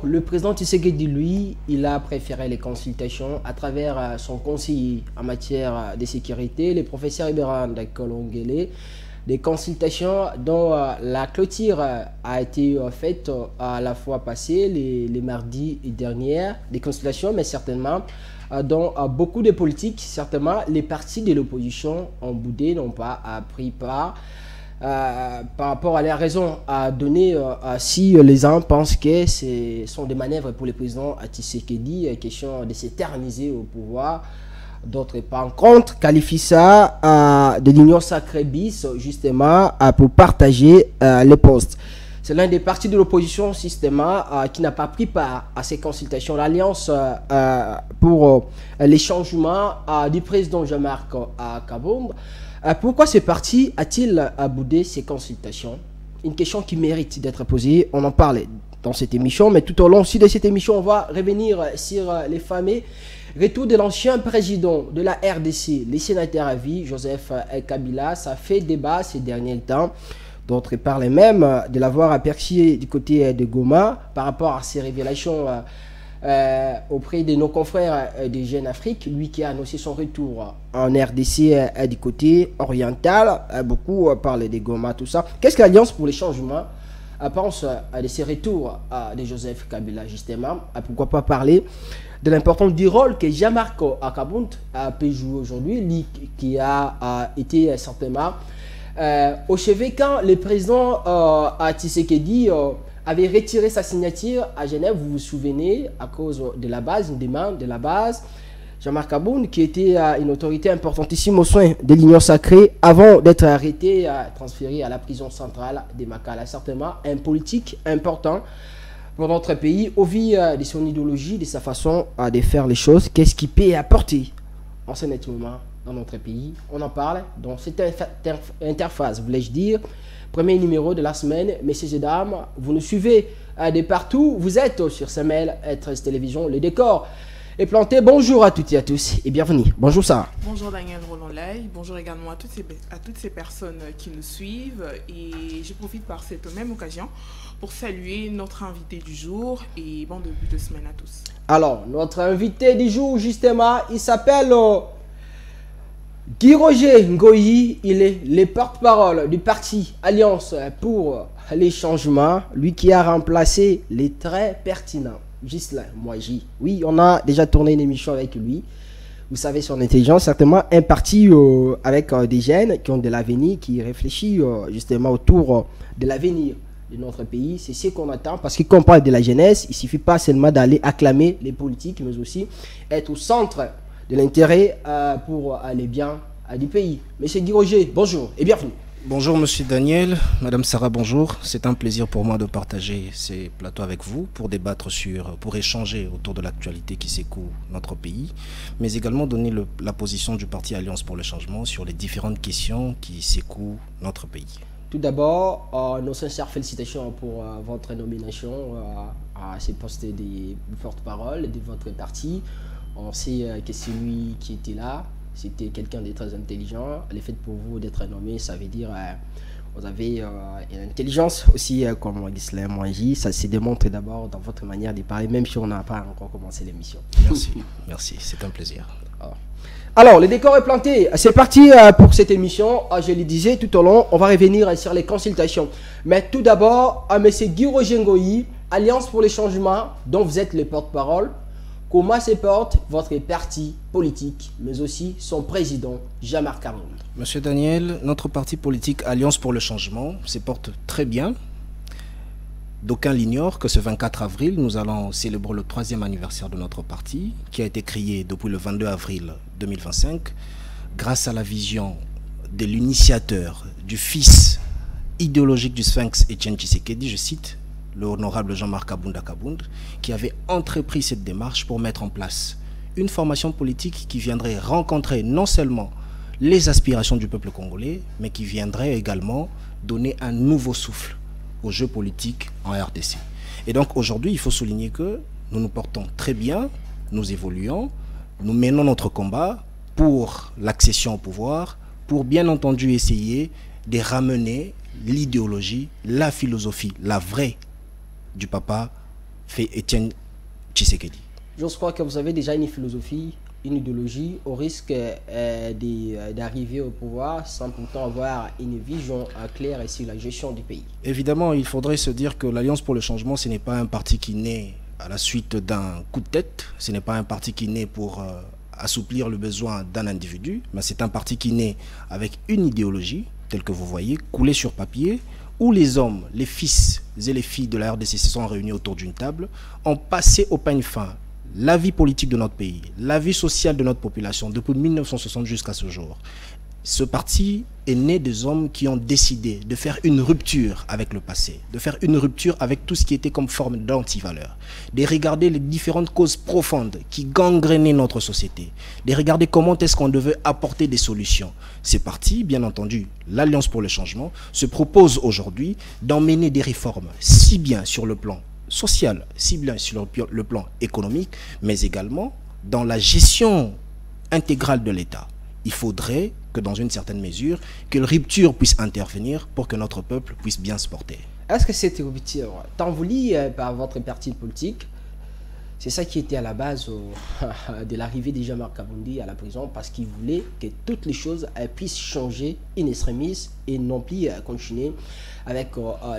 le président Tshisekedi, lui, il a préféré les consultations à travers son conseiller en matière de sécurité, le professeur Iberan Kolongele. Des consultations dont la clôture a été faite à la fois passée, les mardis derniers, des consultations, mais certainement dont beaucoup de politiques, certainement les partis de l'opposition ont boudé, n'ont pas pris part. Par rapport à la raison à donner, si les gens pensent que ce sont des manœuvres pour le président Tshisekedi, question de s'éterniser au pouvoir. D'autres, par contre, qualifient ça de l'union sacrée bis, justement, pour partager les postes. C'est l'un des partis de l'opposition, justement, qui n'a pas pris part à ces consultations. L'Alliance pour les changements du président Jean-Marc Kabound. Pourquoi ce parti a-t-il boudé ces consultations? Une question qui mérite d'être posée. On en parle dans cette émission, mais tout au long aussi de cette émission, on va revenir sur les fameux retour de l'ancien président de la RDC, le sénateur à vie, Joseph Kabila. Ça fait débat ces derniers temps. D'autres parlent même de l'avoir aperçu du côté de Goma par rapport à ces révélations auprès de nos confrères de Jeune Afrique. Lui qui a annoncé son retour en RDC du côté oriental. Beaucoup parlent de Goma, tout ça. Qu'est-ce que l'Alliance pour les changements pense de ces retours de Joseph Kabila, justement? Pourquoi pas parler de l'importance du rôle que Jean-Marc Kabound peut jouer aujourd'hui, lui qui a été certainement au chevet quand le président Tshisekedi avait retiré sa signature à Genève, vous vous souvenez, à cause de la base, une demande de la base. Jean-Marc Kabound, qui était une autorité importantissime au sein de l'Union sacrée, avant d'être arrêté, transféré à la prison centrale de Makala. Certainement un politique important pour notre pays, au vu de son idéologie, de sa façon de faire les choses. Qu'est-ce qui peut apporter en ce moment dans notre pays? On en parle dans cette interface, voulais-je dire. Premier numéro de la semaine, messieurs et dames, vous nous suivez de partout. Vous êtes sur CML, 13 Télévision, le décor est planté. Bonjour à toutes et à tous et bienvenue. Bonjour Sarah. Bonjour Daniel Roland-Lay. Bonjour également à toutes ces personnes qui nous suivent. Et je profite par cette même occasion pour saluer notre invité du jour et bon début de semaine à tous. Alors, notre invité du jour, justement, il s'appelle Guy Roger Ngoyi. Il est le porte-parole du parti Alliance pour les changements. Lui qui a remplacé les très pertinents Ghislain Mouaji. Oui, on a déjà tourné une émission avec lui. Vous savez son intelligence, certainement un parti avec des jeunes qui ont de l'avenir, qui réfléchit justement autour de l'avenir de notre pays. C'est ce qu'on attend, parce que quand on parle de la jeunesse, il ne suffit pas seulement d'aller acclamer les politiques, mais aussi être au centre de l'intérêt pour les biens du pays. Monsieur Guy Roger, bonjour et bienvenue. Bonjour Monsieur Daniel, Madame Sarah, bonjour. C'est un plaisir pour moi de partager ces plateaux avec vous pour débattre pour échanger autour de l'actualité qui secoue notre pays, mais également donner la position du parti Alliance pour le changement sur les différentes questions qui secouent notre pays. Tout d'abord, nos sincères félicitations pour votre nomination à ces postes de porte-parole de votre parti. On sait que c'est lui qui était là. C'était quelqu'un de très intelligent. Le fait pour vous d'être nommé, ça veut dire vous avez une intelligence aussi comme Ghislain Mouaji. Ça se démontre d'abord dans votre manière de parler, même si on n'a pas encore commencé l'émission. Merci, merci, c'est un plaisir. Alors, le décor est planté. C'est parti pour cette émission. Je le disais tout au long, on va revenir sur les consultations. Mais tout d'abord, à M. Guy Roger Ngoyi, Alliance pour les changements, dont vous êtes le porte-parole. Comment se porte votre parti politique, mais aussi son président, Jean-Marc Kabound? Monsieur Daniel, notre parti politique Alliance pour le changement se porte très bien. D'aucuns l'ignorent que ce 24 avril, nous allons célébrer le 3e anniversaire de notre parti, qui a été créé depuis le 22 avril 2025, grâce à la vision de l'initiateur, du fils idéologique du Sphinx Etienne Tshisekedi, je cite, le honorable Jean-Marc Kabound, qui avait entrepris cette démarche pour mettre en place une formation politique qui viendrait rencontrer non seulement les aspirations du peuple congolais, mais qui viendrait également donner un nouveau souffle au jeu politique en RDC. Et donc aujourd'hui, il faut souligner que nous nous portons très bien, nous évoluons, nous menons notre combat pour l'accession au pouvoir, pour bien entendu essayer de ramener l'idéologie, la philosophie, la vraie du papa fait Étienne Tshisekedi. Je crois que vous avez déjà une philosophie, une idéologie, au risque d'arriver au pouvoir sans pourtant avoir une vision claire sur la gestion du pays. Évidemment, il faudrait se dire que l'Alliance pour le changement, ce n'est pas un parti qui naît à la suite d'un coup de tête, ce n'est pas un parti qui naît pour assouplir le besoin d'un individu, mais c'est un parti qui naît avec une idéologie, telle que vous voyez, coulée sur papier, où les hommes, les fils et les filles de la RDC se sont réunis autour d'une table, ont passé au peigne fin la vie politique de notre pays, la vie sociale de notre population depuis 1960 jusqu'à ce jour. Ce parti est né des hommes qui ont décidé de faire une rupture avec le passé, de faire une rupture avec tout ce qui était comme forme d'antivaleur, de regarder les différentes causes profondes qui gangrénaient notre société, de regarder comment est-ce qu'on devait apporter des solutions. Ce parti, bien entendu, l'Alliance pour le changement, se propose aujourd'hui d'emmener des réformes, si bien sur le plan social, si bien sur le plan économique, mais également dans la gestion intégrale de l'État. Il faudrait que dans une certaine mesure, que la rupture puisse intervenir pour que notre peuple puisse bien se porter. Est-ce que cette rupture, tant voulue par votre parti politique, c'est ça qui était à la base de l'arrivée de Jean-Marc Kaboundé à la prison, parce qu'il voulait que toutes les choses puissent changer in extremis et non plus continuer avec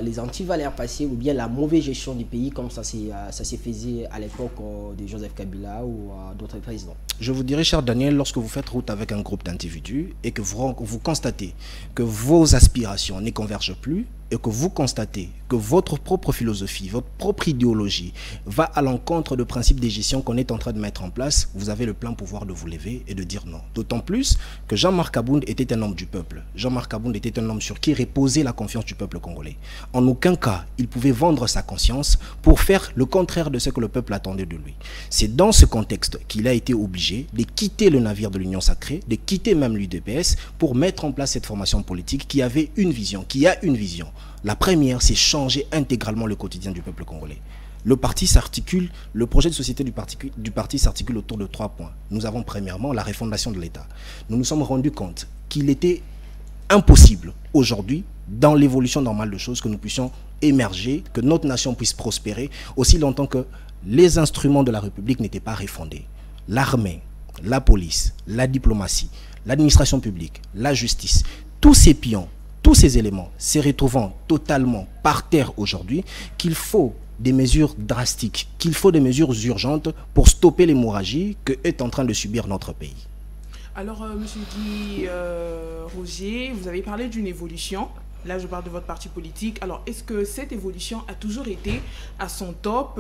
les antivaleurs passées ou bien la mauvaise gestion du pays comme ça s'est faisait à l'époque de Joseph Kabila ou d'autres présidents. Je vous dirais, cher Daniel, lorsque vous faites route avec un groupe d'individus et que vous constatez que vos aspirations ne convergent plus et que vous constatez que votre propre philosophie, votre propre idéologie va à l'encontre de principes de gestion qu'on est en train de mettre en place, vous avez le plein pouvoir de vous lever et de dire non. D'autant plus que Jean-Marc Kaboundé était un homme du peuple. Jean-Marc Kaboundé était un homme sur qui reposait la confiance du peuple congolais. En aucun cas, il pouvait vendre sa conscience pour faire le contraire de ce que le peuple attendait de lui. C'est dans ce contexte qu'il a été obligé de quitter le navire de l'Union sacrée, de quitter même l'UDPS pour mettre en place cette formation politique qui avait une vision, qui a une vision. La première, c'est changer intégralement le quotidien du peuple congolais. Le parti s'articule, le projet de société du parti s'articule autour de 3 points. Nous avons premièrement la refondation de l'État. Nous nous sommes rendus compte qu'il était impossible aujourd'hui, dans l'évolution normale de choses, que nous puissions émerger, que notre nation puisse prospérer, aussi longtemps que les instruments de la République n'étaient pas refondés. L'armée, la police, la diplomatie, l'administration publique, la justice, tous ces pions, tous ces éléments se retrouvant totalement par terre aujourd'hui, qu'il faut des mesures drastiques, qu'il faut des mesures urgentes pour stopper l'hémorragie que est en train de subir notre pays. Alors, M. Guy Roger, vous avez parlé d'une évolution. Là, je parle de votre parti politique. Alors, est-ce que cette évolution a toujours été à son top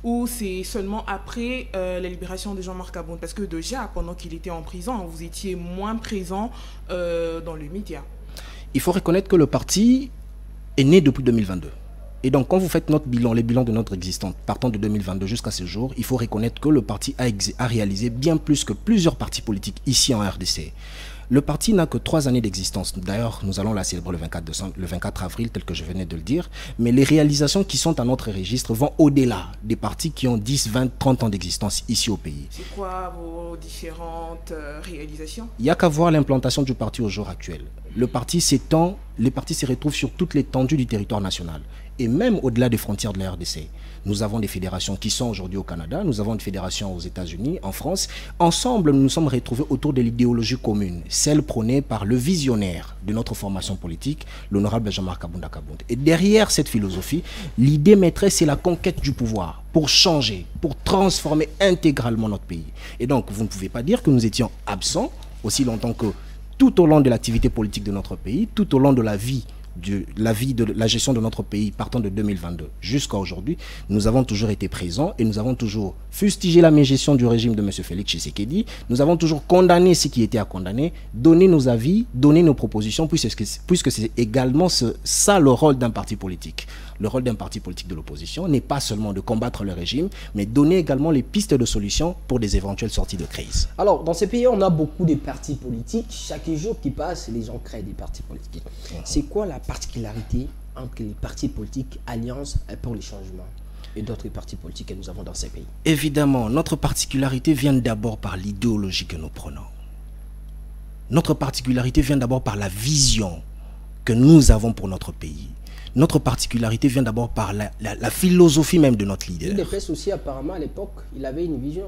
ou c'est seulement après la libération de Jean-Marc Kaboundé? Parce que déjà, pendant qu'il était en prison, vous étiez moins présent dans les médias. Il faut reconnaître que le parti est né depuis 2022. Et donc, quand vous faites notre bilan, les bilans de notre existence, partant de 2022 jusqu'à ce jour, il faut reconnaître que le parti a réalisé bien plus que plusieurs partis politiques ici en RDC. Le parti n'a que 3 années d'existence. D'ailleurs, nous allons la célébrer le 24 avril, tel que je venais de le dire. Mais les réalisations qui sont à notre registre vont au-delà des partis qui ont 10, 20, 30 ans d'existence ici au pays. C'est quoi vos différentes réalisations? Il n'y a qu'à voir l'implantation du parti au jour actuel. Le parti s'étend, les partis se retrouvent sur toute l'étendue du territoire national et même au-delà des frontières de la RDC. Nous avons des fédérations qui sont aujourd'hui au Canada, nous avons une fédération aux États-Unis, en France. Ensemble, nous nous sommes retrouvés autour de l'idéologie commune, celle prônée par le visionnaire de notre formation politique, l'honorable Jean-Marc Kaboundé. Et derrière cette philosophie, l'idée maîtresse, c'est la conquête du pouvoir pour changer, pour transformer intégralement notre pays. Et donc, vous ne pouvez pas dire que nous étions absents aussi longtemps que tout au long de l'activité politique de notre pays, tout au long de la vie de la gestion de notre pays partant de 2022 jusqu'à aujourd'hui, nous avons toujours été présents et nous avons toujours fustigé la mégestion du régime de M. Félix Tshisekedi. Nous avons toujours condamné ce qui était à condamner, donné nos avis, donné nos propositions, puisque c'est également ça le rôle d'un parti politique. Le rôle d'un parti politique de l'opposition n'est pas seulement de combattre le régime, mais donner également les pistes de solutions pour des éventuelles sorties de crise. Alors, dans ces pays, on a beaucoup de partis politiques. Chaque jour qui passe, les gens créent des partis politiques. C'est quoi la particularité entre les partis politiques Alliance pour les changements et d'autres partis politiques que nous avons dans ces pays? Évidemment, notre particularité vient d'abord par l'idéologie que nous prenons. Notre particularité vient d'abord par la vision que nous avons pour notre pays. Notre particularité vient d'abord par la philosophie même de notre leader. L'UDPS aussi, apparemment, à l'époque, il avait une vision.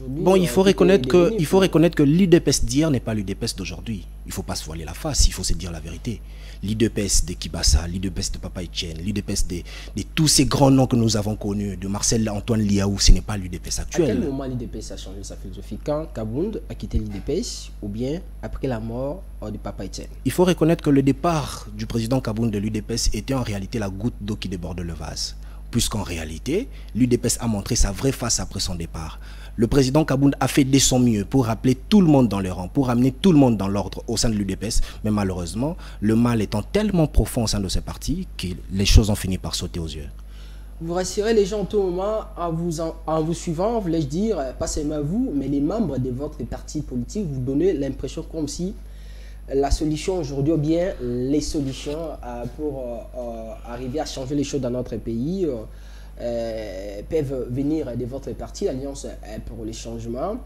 Bon, il faut reconnaître que l'UDPS d'hier n'est pas l'UDPS d'aujourd'hui. Il ne faut pas se voiler la face, il faut se dire la vérité. L'UDPS de Kibasa, l'UDPS de Papa Etienne, l'UDPS de tous ces grands noms que nous avons connus, de Marcel Antoine Liaou, ce n'est pas l'UDPS actuel. À quel moment l'UDPS a changé sa philosophie? Quand Kabound a quitté l'UDPS ou bien après la mort de Papa Etienne? Il faut reconnaître que le départ du président Kabound de l'UDPS était en réalité la goutte d'eau qui déborde le vase. Puisqu'en réalité, l'UDPS a montré sa vraie face après son départ. Le président Kabound a fait de son mieux pour rappeler tout le monde dans les rangs, pour amener tout le monde dans l'ordre au sein de l'UDPS. Mais malheureusement, le mal étant tellement profond au sein de ces partis que les choses ont fini par sauter aux yeux. Vous rassurez les gens en tout moment en vous suivant, voulais-je dire, pas seulement vous, mais les membres de votre parti politique, vous donnez l'impression comme si la solution aujourd'hui, ou bien les solutions pour arriver à changer les choses dans notre pays peuvent venir de votre parti, l'Alliance pour les changements.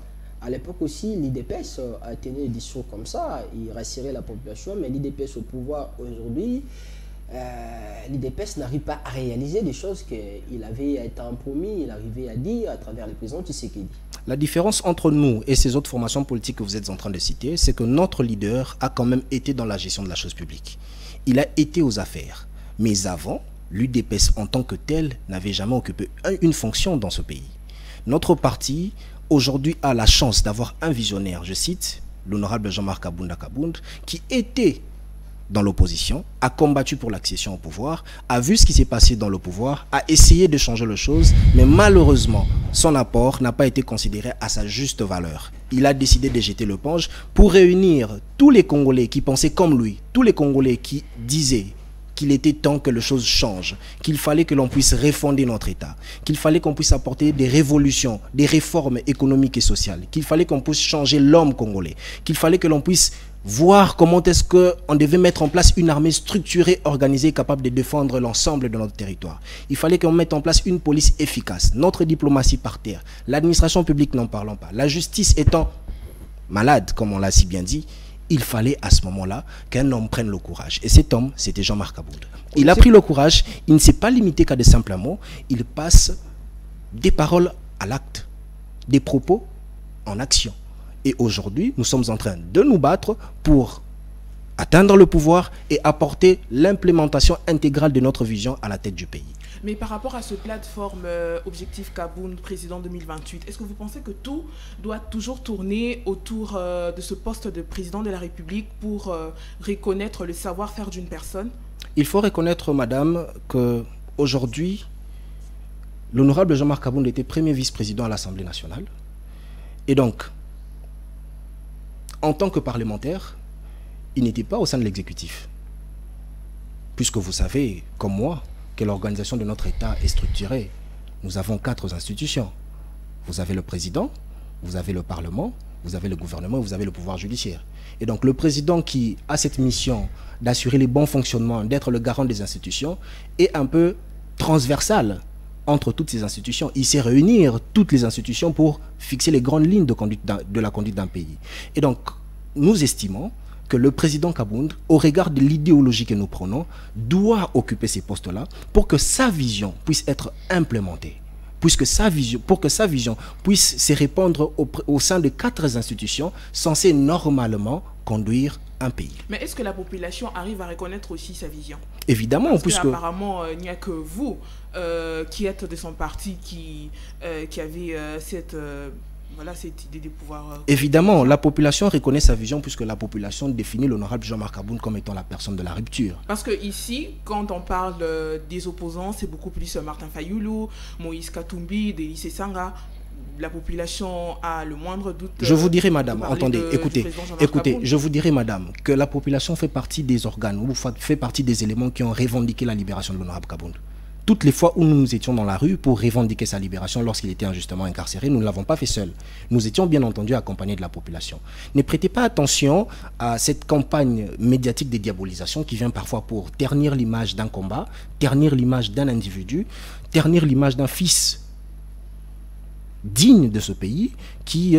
À l'époque aussi, l'IDPS a tenu des discours comme ça, il rassurait la population, mais l'IDPS au pouvoir aujourd'hui, l'IDPS n'arrive pas à réaliser des choses qu'il avait été promis, il arrivait à dire à travers le président Tshisekedi. La différence entre nous et ces autres formations politiques que vous êtes en train de citer, c'est que notre leader a quand même été dans la gestion de la chose publique. Il a été aux affaires. Mais avant, l'UDPS en tant que tel n'avait jamais occupé une fonction dans ce pays. Notre parti, aujourd'hui, a la chance d'avoir un visionnaire, je cite, l'honorable Jean-Marc Kabunda Kabound, qui était dans l'opposition, a combattu pour l'accession au pouvoir, a vu ce qui s'est passé dans le pouvoir, a essayé de changer les choses, mais malheureusement, son apport n'a pas été considéré à sa juste valeur. Il a décidé de jeter l'éponge pour réunir tous les Congolais qui pensaient comme lui, tous les Congolais qui disaient qu'il était temps que les choses changent, qu'il fallait que l'on puisse refonder notre État, qu'il fallait qu'on puisse apporter des révolutions, des réformes économiques et sociales, qu'il fallait qu'on puisse changer l'homme congolais, qu'il fallait que l'on puisse voir comment est-ce qu'on devait mettre en place une armée structurée, organisée, capable de défendre l'ensemble de notre territoire. Il fallait qu'on mette en place une police efficace, notre diplomatie par terre, l'administration publique n'en parlant pas, la justice étant malade, comme on l'a si bien dit. Il fallait à ce moment-là qu'un homme prenne le courage. Et cet homme, c'était Jean-Marc Kabound. Il a pris le courage, il ne s'est pas limité qu'à des simples mots, il passe des paroles à l'acte, des propos en action. Et aujourd'hui, nous sommes en train de nous battre pour atteindre le pouvoir et apporter l'implémentation intégrale de notre vision à la tête du pays. Mais par rapport à ce plateforme Objectif Kabound, président 2028, est-ce que vous pensez que tout doit toujours tourner autour de ce poste de président de la République pour reconnaître le savoir-faire d'une personne? Il faut reconnaître, madame, qu'aujourd'hui, l'honorable Jean-Marc Kabound était premier vice-président à l'Assemblée nationale. Et donc, en tant que parlementaire, il n'était pas au sein de l'exécutif. Puisque vous savez, comme moi, que l'organisation de notre État est structurée. Nous avons 4 institutions. Vous avez le président, vous avez le Parlement, vous avez le gouvernement, vous avez le pouvoir judiciaire. Et donc le président qui a cette mission d'assurer les bons fonctionnements, d'être le garant des institutions, est un peu transversal entre toutes ces institutions. Il sait réunir toutes les institutions pour fixer les grandes lignes de la conduite d'un pays. Et donc nous estimons que le président Kabound, au regard de l'idéologie que nous prenons, doit occuper ces postes-là pour que sa vision puisse être implémentée. Pour que sa vision puisse se répandre au sein de 4 institutions censées normalement conduire un pays. Mais est-ce que la population arrive à reconnaître aussi sa vision? Évidemment, puisque apparemment il n'y a que vous qui êtes de son parti qui avez cette idée de pouvoir... Évidemment, la population reconnaît sa vision puisque la population définit l'honorable Jean-Marc Kabound comme étant la personne de la rupture. Parce que ici, quand on parle des opposants, c'est beaucoup plus Martin Fayoulou, Moïse Katumbi, Délice Sanga. La population a le moindre doute... Je vous dirai, madame, entendez, écoutez, je vous dirai, madame, que la population fait partie des organes, ou fait partie des éléments qui ont revendiqué la libération de l'honorable Kabound. Toutes les fois où nous étions dans la rue pour revendiquer sa libération lorsqu'il était injustement incarcéré, nous ne l'avons pas fait seul. Nous étions bien entendu accompagnés de la population. Ne prêtez pas attention à cette campagne médiatique de diabolisation qui vient parfois pour ternir l'image d'un combat, ternir l'image d'un individu, ternir l'image d'un fils digne de ce pays, qui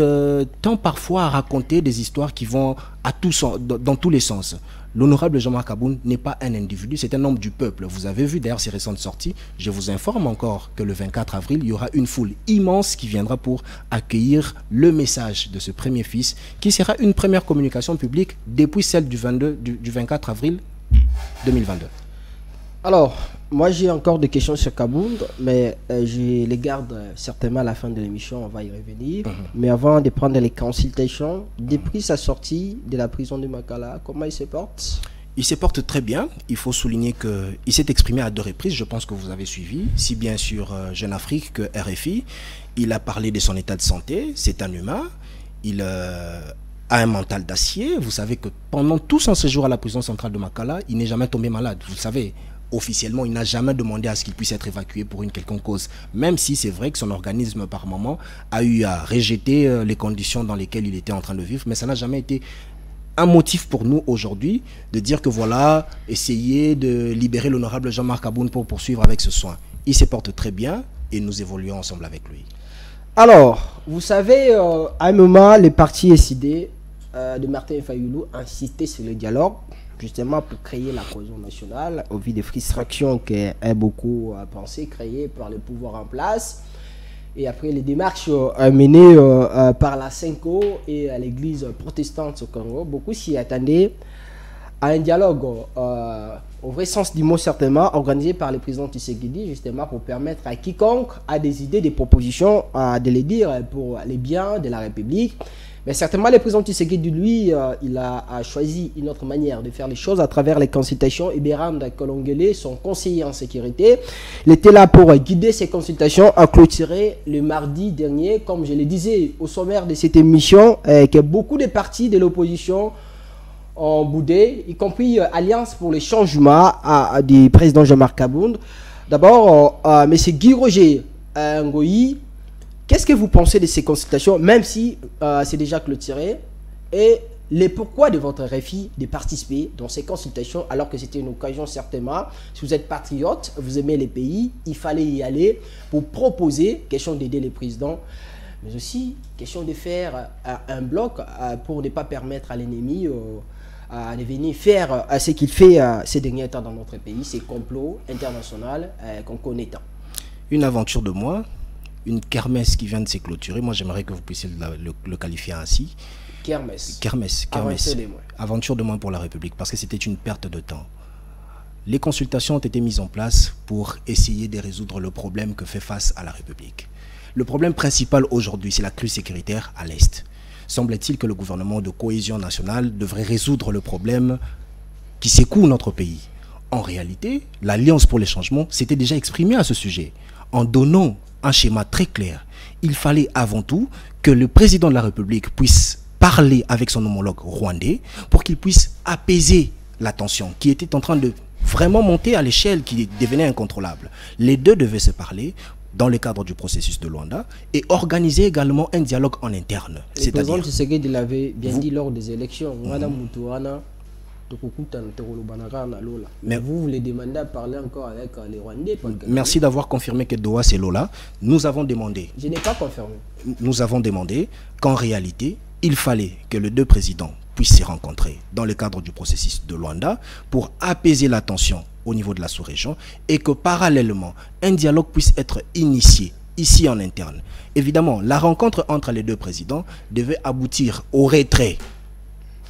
tend parfois à raconter des histoires qui vont dans tous les sens. L'honorable Jean-Marc Aboun n'est pas un individu, c'est un homme du peuple. Vous avez vu d'ailleurs ses récentes sorties. Je vous informe encore que le 24 avril, il y aura une foule immense qui viendra pour accueillir le message de ce premier fils, qui sera une première communication publique depuis celle du 24 avril 2022. Alors, moi j'ai encore des questions sur Kabound, mais je les garde certainement à la fin de l'émission, on va y revenir. Mais avant de prendre les consultations, depuis sa sortie de la prison de Makala, comment il se porte? Il se porte très bien. Il faut souligner qu'il s'est exprimé à 2 reprises, je pense que vous avez suivi, si bien sur Jeune Afrique que RFI. Il a parlé de son état de santé, c'est un humain. Il a un mental d'acier. Vous savez que pendant tout son séjour à la prison centrale de Makala, il n'est jamais tombé malade, vous le savez. Officiellement, il n'a jamais demandé à ce qu'il puisse être évacué pour une quelconque cause, même si c'est vrai que son organisme par moment a eu à rejeter les conditions dans lesquelles il était en train de vivre, mais ça n'a jamais été un motif pour nous aujourd'hui de dire que voilà, essayer de libérer l'honorable Jean-Marc Aboun pour poursuivre avec ce soin. Il se porte très bien et nous évoluons ensemble avec lui. Alors, vous savez, à un moment, les partis SID de Martin Fayulu insistaient sur le dialogue, justement pour créer la cohésion nationale, au vu des frustrations qu'est beaucoup pensé créées par le pouvoir en place. Et après les démarches menées par la Senko et l'église protestante au Congo, beaucoup s'y attendaient à un dialogue, au vrai sens du mot certainement, organisé par le président Tshisekedi, justement pour permettre à quiconque a des idées, des propositions, de les dire pour les biens de la République. Mais certainement, le président Tshisekedi, lui, il a choisi une autre manière de faire les choses à travers les consultations. Iberam Kolongele, son conseiller en sécurité, il était là pour guider ces consultations à clôturer le mardi dernier, comme je le disais au sommaire de cette émission, que beaucoup de partis de l'opposition ont boudé, y compris Alliance pour le changement du président Jean-Marc Aboun. D'abord, M. Guy Roger Ngoyi, qu'est-ce que vous pensez de ces consultations, même si c'est déjà clôturé, et les pourquoi de votre RFI de participer dans ces consultations alors que c'était une occasion certainement, si vous êtes patriote, vous aimez les pays, il fallait y aller pour proposer, question d'aider les présidents, mais aussi question de faire un bloc pour ne pas permettre à l'ennemi de venir faire ce qu'il fait ces derniers temps dans notre pays, ces complots internationaux qu'on connaît tant. Une aventure de moi, une kermesse qui vient de se clôturer. Moi, j'aimerais que vous puissiez le qualifier ainsi. Kermesse. Aventure de moins pour la République, parce que c'était une perte de temps. Les consultations ont été mises en place pour essayer de résoudre le problème que fait face à la République. Le problème principal aujourd'hui, c'est la crise sécuritaire à l'Est. Semble-t-il que le gouvernement de cohésion nationale devrait résoudre le problème qui secoue notre pays. En réalité, l'Alliance pour les changements s'était déjà exprimée à ce sujet, en donnant un schéma très clair. Il fallait avant tout que le président de la République puisse parler avec son homologue rwandais pour qu'il puisse apaiser la tension qui était en train de vraiment monter à l'échelle qui devenait incontrôlable. Les deux devaient se parler dans le cadre du processus de Luanda et organiser également un dialogue en interne. Le président Tshisekedi l'avait bien dit lors des élections. Mais vous voulez demander à parler encore avec les Rwandais. Merci d'avoir confirmé que Doha c'est Lola. Nous avons demandé. Je n'ai pas confirmé. Nous avons demandé qu'en réalité, il fallait que les deux présidents puissent se rencontrer dans le cadre du processus de Luanda pour apaiser la tension au niveau de la sous-région et que parallèlement, un dialogue puisse être initié ici en interne. Évidemment, la rencontre entre les deux présidents devait aboutir au retrait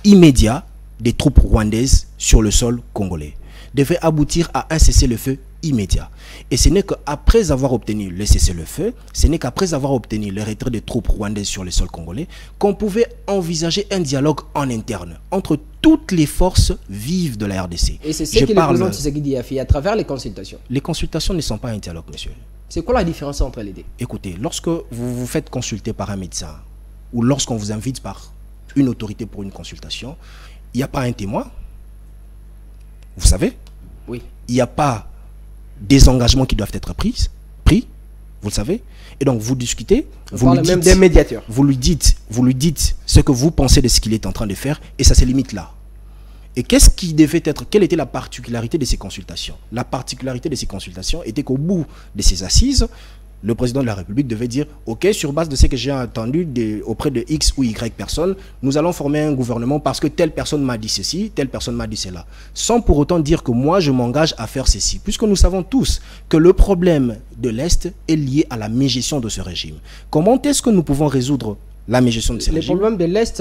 immédiat des troupes rwandaises sur le sol congolais, devait aboutir à un cessez-le-feu immédiat. Et ce n'est qu'après avoir obtenu le cessez-le-feu, ce n'est qu'après avoir obtenu le retrait des troupes rwandaises sur le sol congolais, qu'on pouvait envisager un dialogue en interne entre toutes les forces vives de la RDC. Et c'est ce que le président Tshisekedi a fait à travers les consultations. Les consultations ne sont pas un dialogue, monsieur. C'est quoi la différence entre les deux? Écoutez, lorsque vous vous faites consulter par un médecin ou lorsqu'on vous invite par une autorité pour une consultation, il n'y a pas un témoin, vous savez. Oui. Il n'y a pas des engagements qui doivent être pris, vous le savez. Et donc vous discutez, vous lui dites, même des médiateurs. Vous lui dites ce que vous pensez de ce qu'il est en train de faire et ça se limite là. Et qu'est-ce qui devait être, quelle était la particularité de ces consultations? La particularité de ces consultations était qu'au bout de ces assises, Le président de la République devait dire « Ok, sur base de ce que j'ai entendu auprès de X ou Y personnes, nous allons former un gouvernement parce que telle personne m'a dit ceci, telle personne m'a dit cela. » Sans pour autant dire que moi, je m'engage à faire ceci. Puisque nous savons tous que le problème de l'Est est lié à la mégestion de ce régime. Comment est-ce que nous pouvons résoudre la mégestion de ce régime? Les problèmes de l'Est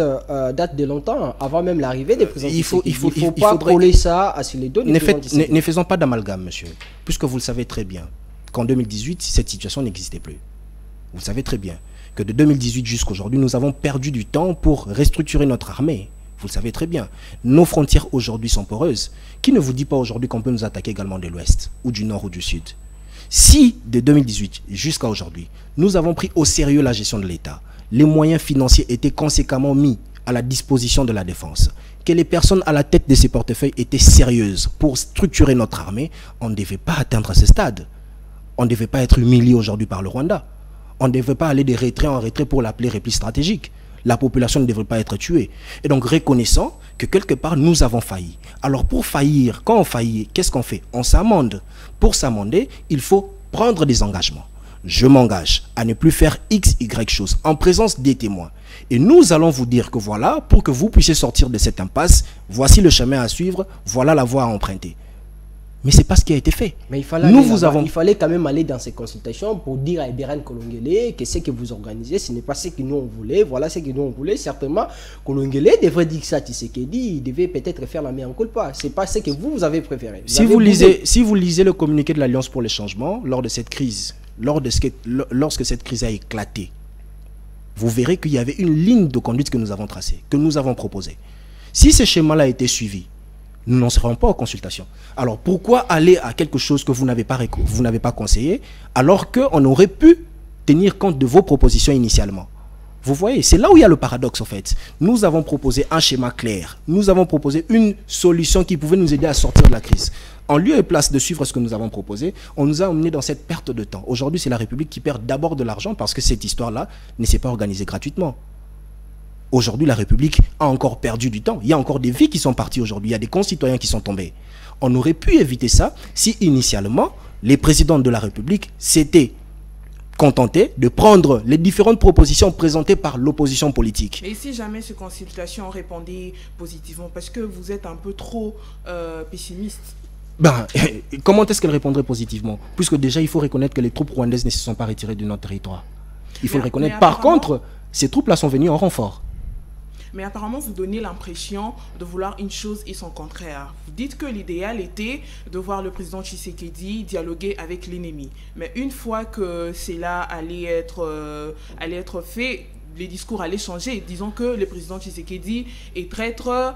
datent de longtemps, avant même l'arrivée des présidents. Il faut pas coller ça sur les dos. Ne faisons pas d'amalgame, monsieur. Puisque vous le savez très bien qu'en 2018, cette situation n'existait plus. Vous savez très bien que de 2018 jusqu'à aujourd'hui, nous avons perdu du temps pour restructurer notre armée. Vous le savez très bien. Nos frontières aujourd'hui sont poreuses. Qui ne vous dit pas aujourd'hui qu'on peut nous attaquer également de l'Ouest, ou du Nord ou du Sud? Si, de 2018 jusqu'à aujourd'hui, nous avons pris au sérieux la gestion de l'État, les moyens financiers étaient conséquemment mis à la disposition de la défense, que les personnes à la tête de ces portefeuilles étaient sérieuses pour structurer notre armée, on ne devait pas atteindre ce stade. On ne devait pas être humilié aujourd'hui par le Rwanda. On ne devait pas aller de retrait en retrait pour l'appeler repli stratégique. La population ne devrait pas être tuée. Et donc reconnaissant que quelque part nous avons failli. Alors pour faillir, quand on faillit, qu'est-ce qu'on fait? On s'amende. Pour s'amender, il faut prendre des engagements. Je m'engage à ne plus faire X, Y chose en présence des témoins. Et nous allons vous dire que voilà, pour que vous puissiez sortir de cette impasse, voici le chemin à suivre, voilà la voie à emprunter. Mais ce n'est pas ce qui a été fait. Mais il fallait quand même aller dans ces consultations pour dire à Eberen Kolongele que ce que vous organisez, ce n'est pas ce que nous on voulait. Voilà ce que nous on voulait. Certainement, Kolongele devrait dire ça, Tshisekedi, il devait peut-être faire la main en culpa. Ce n'est pas ce que vous avez préféré. Si vous lisez le communiqué de l'Alliance pour le changement, lors de cette crise, lorsque cette crise a éclaté, vous verrez qu'il y avait une ligne de conduite que nous avons tracée, que nous avons proposée. Si ce schéma-là a été suivi, nous n'en serons pas en consultation. Alors pourquoi aller à quelque chose que vous n'avez pas conseillé, alors qu'on aurait pu tenir compte de vos propositions initialement? Vous voyez, c'est là où il y a le paradoxe en fait. Nous avons proposé un schéma clair. Nous avons proposé une solution qui pouvait nous aider à sortir de la crise. En lieu et place de suivre ce que nous avons proposé, on nous a emmenés dans cette perte de temps. Aujourd'hui, c'est la République qui perd d'abord de l'argent parce que cette histoire-là ne s'est pas organisée gratuitement. Aujourd'hui, la République a encore perdu du temps. Il y a encore des vies qui sont parties aujourd'hui. Il y a des concitoyens qui sont tombés. On aurait pu éviter ça si initialement, les présidents de la République s'étaient contentés de prendre les différentes propositions présentées par l'opposition politique. Et si jamais ces consultations répondaient positivement, parce que vous êtes un peu trop pessimiste. Comment est-ce qu'elles répondraient positivement? Puisque déjà, il faut reconnaître que les troupes rwandaises ne se sont pas retirées de notre territoire. Il faut le reconnaître. Par contre, ces troupes-là sont venues en renfort. Mais apparemment, vous donnez l'impression de vouloir une chose et son contraire. Vous dites que l'idéal était de voir le président Tshisekedi dialoguer avec l'ennemi. Mais une fois que cela allait être fait, les discours allaient changer. Disons que le président Tshisekedi est traître,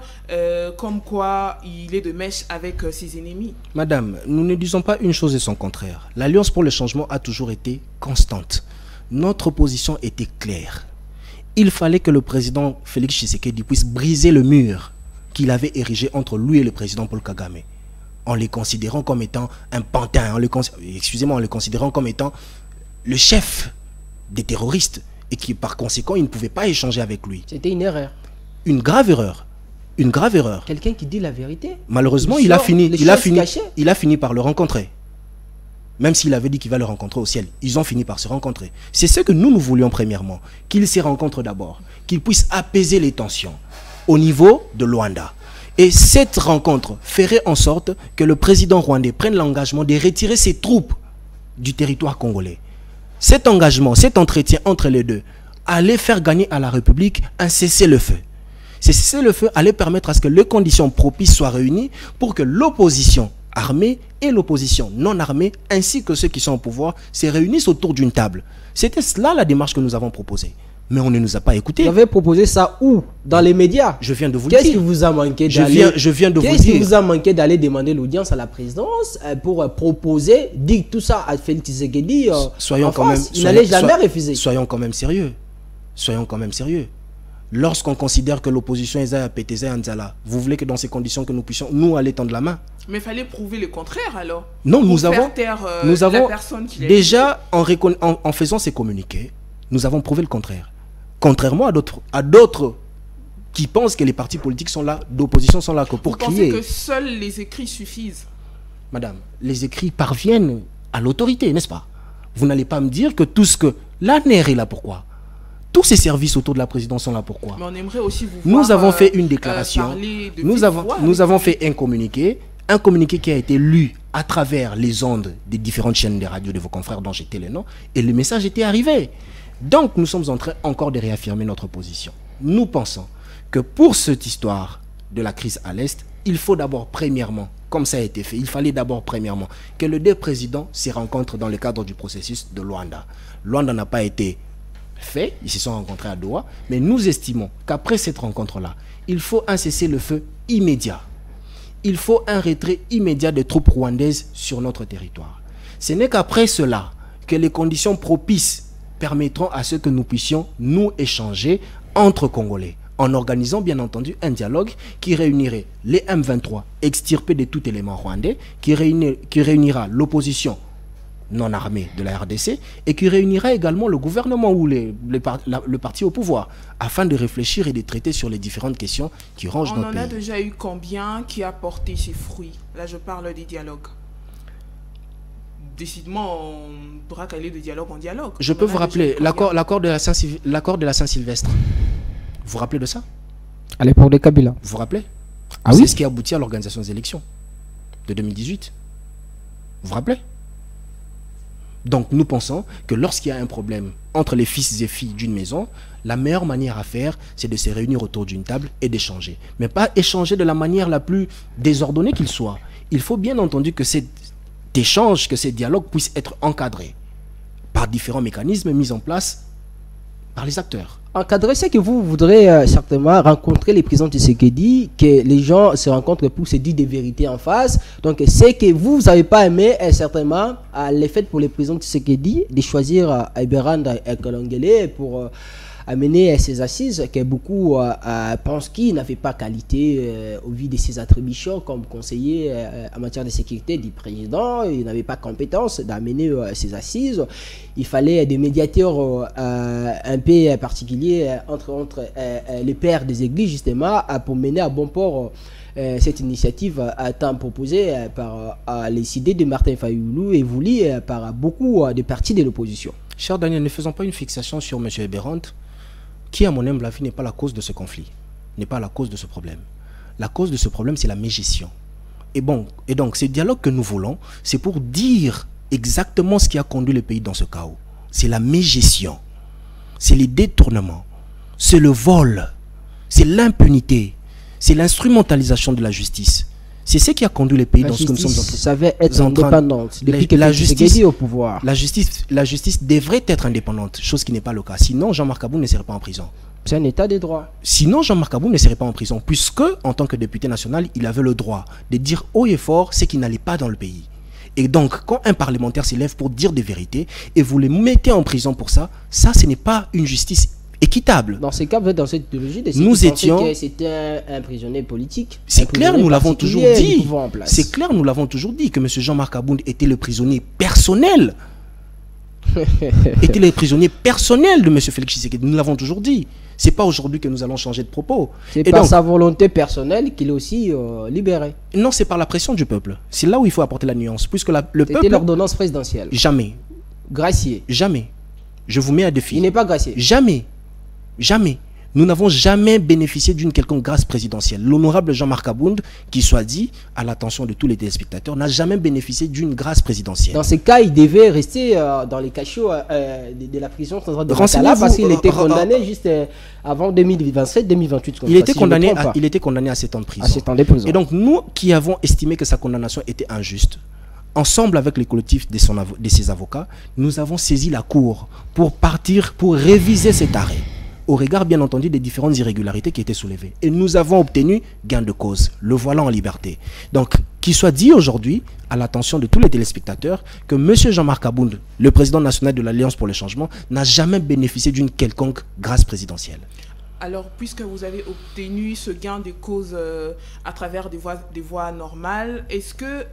comme quoi il est de mèche avec ses ennemis. Madame, nous ne disons pas une chose et son contraire. L'Alliance pour le changement a toujours été constante. Notre position était claire. Il fallait que le président Félix Tshisekedi puisse briser le mur qu'il avait érigé entre lui et le président Paul Kagame, en les considérant comme étant un pantin, en le considérant comme étant le chef des terroristes, et qui par conséquent, il ne pouvait pas échanger avec lui. C'était une erreur. Une grave erreur. Une grave erreur. Quelqu'un qui dit la vérité. Malheureusement, il a fini par le rencontrer. Même s'il avait dit qu'il va le rencontrer au ciel, ils ont fini par se rencontrer. C'est ce que nous voulions premièrement, qu'ils se rencontrent d'abord, qu'ils puissent apaiser les tensions au niveau de Luanda. Et cette rencontre ferait en sorte que le président rwandais prenne l'engagement de retirer ses troupes du territoire congolais. Cet engagement, cet entretien entre les deux, allait faire gagner à la République un cessez-le-feu. Ce cessez-le-feu allait permettre à ce que les conditions propices soient réunies pour que l'opposition armée et l'opposition non armée, ainsi que ceux qui sont au pouvoir, se réunissent autour d'une table. C'était cela la démarche que nous avons proposée. Mais on ne nous a pas écoutés. Vous avez proposé ça où? Dans les médias? Je viens de vous le dire. Qu'est-ce qui vous a manqué d'aller Qu'est-ce qui vous a manqué d'aller demander l'audience à la présidence pour proposer, dire tout ça à Félix Tshisekedi il n'allait jamais refuser. Soyons quand même sérieux. Soyons quand même sérieux. Lorsqu'on considère que l'opposition est à Pétéza et Anzala, vous voulez que dans ces conditions que nous puissions, nous, aller tendre la main? Mais il fallait prouver le contraire alors. Non, nous avons déjà, en faisant ces communiqués, nous avons prouvé le contraire. Contrairement à d'autres qui pensent que les partis politiques sont là, d'opposition sont là que pour crier. Vous pensez que seuls les écrits suffisent? Madame, les écrits parviennent à l'autorité, n'est-ce pas? Vous n'allez pas me dire que tout ce que... L'ANER est là pourquoi? Tous ces services autour de la présidence sont là pourquoi? Mais on aimerait aussi vous Nous voir, avons fait une déclaration, nous avons fait un communiqué qui a été lu à travers les ondes des différentes chaînes de radio de vos confrères dont j'étais le nom, et le message était arrivé. Donc nous sommes en train encore de réaffirmer notre position. Nous pensons que pour cette histoire de la crise à l'Est, il faut d'abord premièrement, comme ça a été fait, il fallait d'abord premièrement que les deux présidents se rencontrent dans le cadre du processus de Luanda. Luanda n'a pas été fait, ils se sont rencontrés à Doha, mais nous estimons qu'après cette rencontre-là, il faut un cessez-le-feu immédiat. Il faut un retrait immédiat des troupes rwandaises sur notre territoire. Ce n'est qu'après cela que les conditions propices permettront à ce que nous puissions nous échanger entre Congolais, en organisant bien entendu un dialogue qui réunirait les M23 extirpés de tout élément rwandais, qui réunira l'opposition non armée de la RDC et qui réunira également le gouvernement ou le parti au pouvoir afin de réfléchir et de traiter sur les différentes questions qui rongent notre pays. On en a déjà eu combien qui a porté ses fruits? Là, je parle des dialogues. Décidément, on pourra caler de dialogue en dialogue. Je peux vous rappeler l'accord de la Saint-Sylvestre. Vous vous rappelez de ça? À l'époque de Kabila. Vous vous rappelez? Ah oui? C'est ce qui a abouti à l'organisation des élections de 2018. Vous vous rappelez? Donc nous pensons que lorsqu'il y a un problème entre les fils et filles d'une maison, la meilleure manière à faire, c'est de se réunir autour d'une table et d'échanger. Mais pas échanger de la manière la plus désordonnée qu'il soit. Il faut bien entendu que cet échange, que ces dialogues puissent être encadrés par différents mécanismes mis en place par les acteurs. Encadrer, c'est que vous voudrez certainement rencontrer les présidents de Tshisekedi, que les gens se rencontrent pour se dire des vérités en face. Donc, c'est que vous n'avez pas aimé certainement les faits pour les présidents de Tshisekedi de choisir Eberhard Ekolongele pour amener ces assises que beaucoup pensent qu'il n'avait pas qualité au vu de ses attributions comme conseiller en matière de sécurité du président. Il n'avait pas compétence d'amener ces assises. Il fallait des médiateurs un peu particuliers entre les pères des églises justement pour mener à bon port cette initiative tant proposée par les idées de Martin Fayoulou et voulue par beaucoup de partis de l'opposition. Cher Daniel, ne faisons pas une fixation sur M. Eberhard, qui, à mon humble avis, n'est pas la cause de ce conflit, n'est pas la cause de ce problème. La cause de ce problème, c'est la mégestion. Et donc, ce dialogue que nous voulons, c'est pour dire exactement ce qui a conduit le pays dans ce chaos. C'est la mégestion, c'est les détournements, c'est le vol, c'est l'impunité, c'est l'instrumentalisation de la justice. C'est ce qui a conduit le pays dans ce que nous sommes en train. Ça va être indépendante depuis que la justice est au pouvoir. La justice devrait être indépendante, chose qui n'est pas le cas. Sinon, Jean-Marc Aboun ne serait pas en prison. C'est un état de droit. Sinon, Jean-Marc Aboun ne serait pas en prison, puisque, en tant que député national, il avait le droit de dire haut et fort ce qui n'allait pas dans le pays. Et donc, quand un parlementaire s'élève pour dire des vérités, et vous le mettez en prison pour ça, ça, ce n'est pas une justice équitable. Dans ces cas, vous êtes dans cette idéologie de nous étions... c'était un prisonnier politique. C'est clair, nous l'avons toujours dit. C'est clair, nous l'avons toujours dit que M. Jean-Marc Aboun était le prisonnier personnel. était le prisonnier personnel de M. Félix Tshisekedi. Nous l'avons toujours dit. C'est pas aujourd'hui que nous allons changer de propos. C'est par sa volonté personnelle qu'il est aussi libéré. Non, c'est par la pression du peuple. C'est là où il faut apporter la nuance. Puisque le peuple... C'était l'ordonnance présidentielle. Jamais. Gracié. Jamais. Je vous mets à défi. Il n'est pas gracié. Jamais. Jamais. Nous n'avons jamais bénéficié d'une quelconque grâce présidentielle. L'honorable Jean-Marc Aboun, qui soit dit à l'attention de tous les téléspectateurs, n'a jamais bénéficié d'une grâce présidentielle. Dans ces cas, il devait rester dans les cachots de la prison centrale de Makala parce qu'il était condamné juste avant 2027-2028. Il était condamné à 7 ans de prison. À 7 ans de prison. Et donc nous qui avons estimé que sa condamnation était injuste, ensemble avec les collectifs de ses avocats, nous avons saisi la cour pour réviser cet arrêt, au regard bien entendu des différentes irrégularités qui étaient soulevées. Et nous avons obtenu gain de cause, le voilà en liberté. Donc, qu'il soit dit aujourd'hui, à l'attention de tous les téléspectateurs, que M. Jean-Marc Aboun, le président national de l'Alliance pour le changement, n'a jamais bénéficié d'une quelconque grâce présidentielle. Alors, puisque vous avez obtenu ce gain de cause à travers des voies normales, est-ce que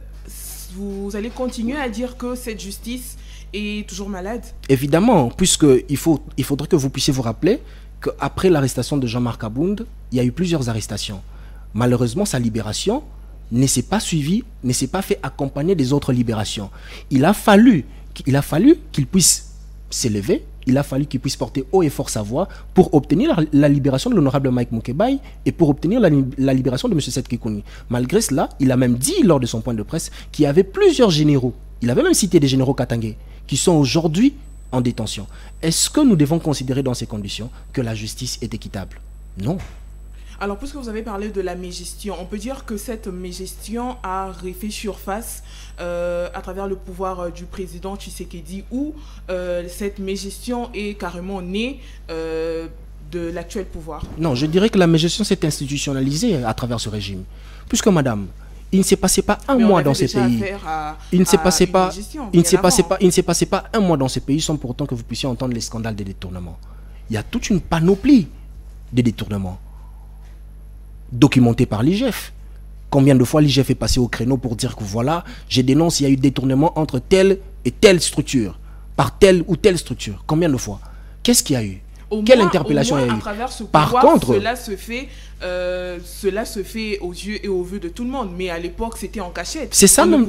vous allez continuer à dire que cette justice est toujours malade? Évidemment, puisqu'il faudrait que vous puissiez vous rappeler qu'après l'arrestation de Jean-Marc Aboun, il y a eu plusieurs arrestations. Malheureusement, sa libération ne s'est pas suivie, ne s'est pas fait accompagner des autres libérations. Il a fallu il a fallu qu'il puisse s'élever, il a fallu qu'il puisse porter haut et fort sa voix pour obtenir la libération de l'honorable Mike Mukebai et pour obtenir la libération de M. Seth Kekouni. Malgré cela, il a même dit lors de son point de presse qu'il y avait plusieurs généraux, il avait même cité des généraux katangais, qui sont aujourd'hui en détention. Est-ce que nous devons considérer dans ces conditions que la justice est équitable? Non. Alors, puisque vous avez parlé de la mégestion, on peut dire que cette mégestion a refait surface à travers le pouvoir du président Tshisekedi, où cette mégestion est carrément née de l'actuel pouvoir. Non, je dirais que la mégestion s'est institutionnalisée à travers ce régime. Puisque, madame, il ne s'est passé pas un mois dans ces pays. Il ne s'est passé pas un mois dans ces pays sans pourtant que vous puissiez entendre les scandales des détournements. Il y a toute une panoplie de détournements documentés par l'IGF. Combien de fois l'IGF est passé au créneau pour dire que voilà, je dénonce, il y a eu détournement entre telle et telle structure, par telle ou telle structure. Combien de fois? Qu'est-ce qu'il y a eu? Quelle interpellation il y a eu? Par contre, cela se fait aux yeux et aux vues de tout le monde, mais à l'époque c'était en cachette. C'est ça même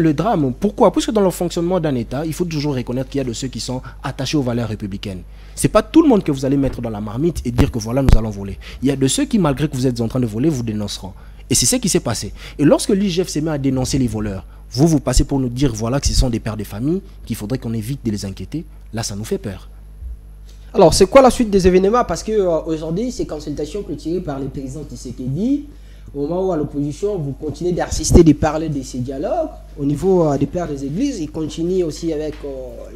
le drame. Pourquoi? Parce que dans le fonctionnement d'un État, il faut toujours reconnaître qu'il y a de ceux qui sont attachés aux valeurs républicaines. C'est pas tout le monde que vous allez mettre dans la marmite et dire que voilà, nous allons voler. Il y a de ceux qui, malgré que vous êtes en train de voler, vous dénonceront. Et c'est ce qui s'est passé. Et lorsque l'IGF s'est mis à dénoncer les voleurs, vous passez pour nous dire voilà que ce sont des pères de famille, qu'il faudrait qu'on évite de les inquiéter. Là, ça nous fait peur. Alors, c'est quoi la suite des événements? Parce que aujourd'hui, ces consultations clôturées par le président Tshisekedi, au moment où à l'opposition, vous continuez d'assister, de parler de ces dialogues. Au niveau des pères des églises, ils continuent aussi avec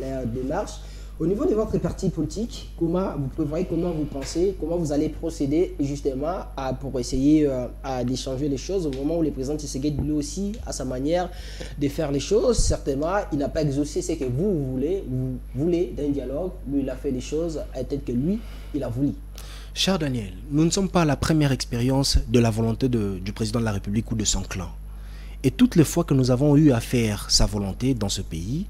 les démarches. Au niveau de votre parti politique, comment vous prévoyez, comment vous pensez, comment vous allez procéder justement pour essayer d'échanger les choses au moment où le président Tshisekedi lui aussi a sa manière de faire les choses. Certainement, il n'a pas exaucé ce que vous voulez d'un dialogue. Lui, il a fait les choses peut-être que lui, il a voulu. Cher Daniel, nous ne sommes pas la première expérience de la volonté du président de la République ou de son clan. Et toutes les fois que nous avons eu à faire sa volonté dans ce pays,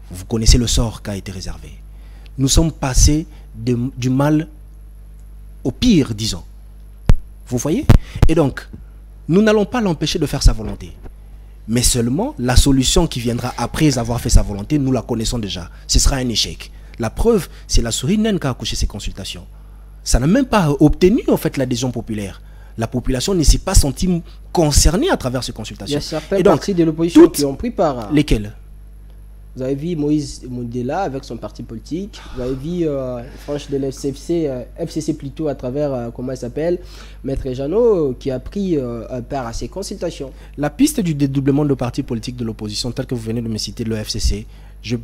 vous connaissez le sort qui a été réservé. Nous sommes passés du mal au pire, disons. Vous voyez? Et donc, nous n'allons pas l'empêcher de faire sa volonté. Mais seulement, la solution qui viendra après avoir fait sa volonté, nous la connaissons déjà. Ce sera un échec. La preuve, c'est la souris naine qui a accouché ces consultations. Ça n'a même pas obtenu, en fait, l'adhésion populaire. La population ne s'est pas sentie concernée à travers ces consultations. Il y a certaines parties de l'opposition qui ont pris part. Lesquelles? Vous avez vu Moïse Mondela avec son parti politique. Vous avez vu Franche de FCC plutôt à travers, comment il s'appelle, Maître Jeannot, qui a pris part à ces consultations. La piste du dédoublement de partis politiques de l'opposition, telle que vous venez de me citer, le FCC, je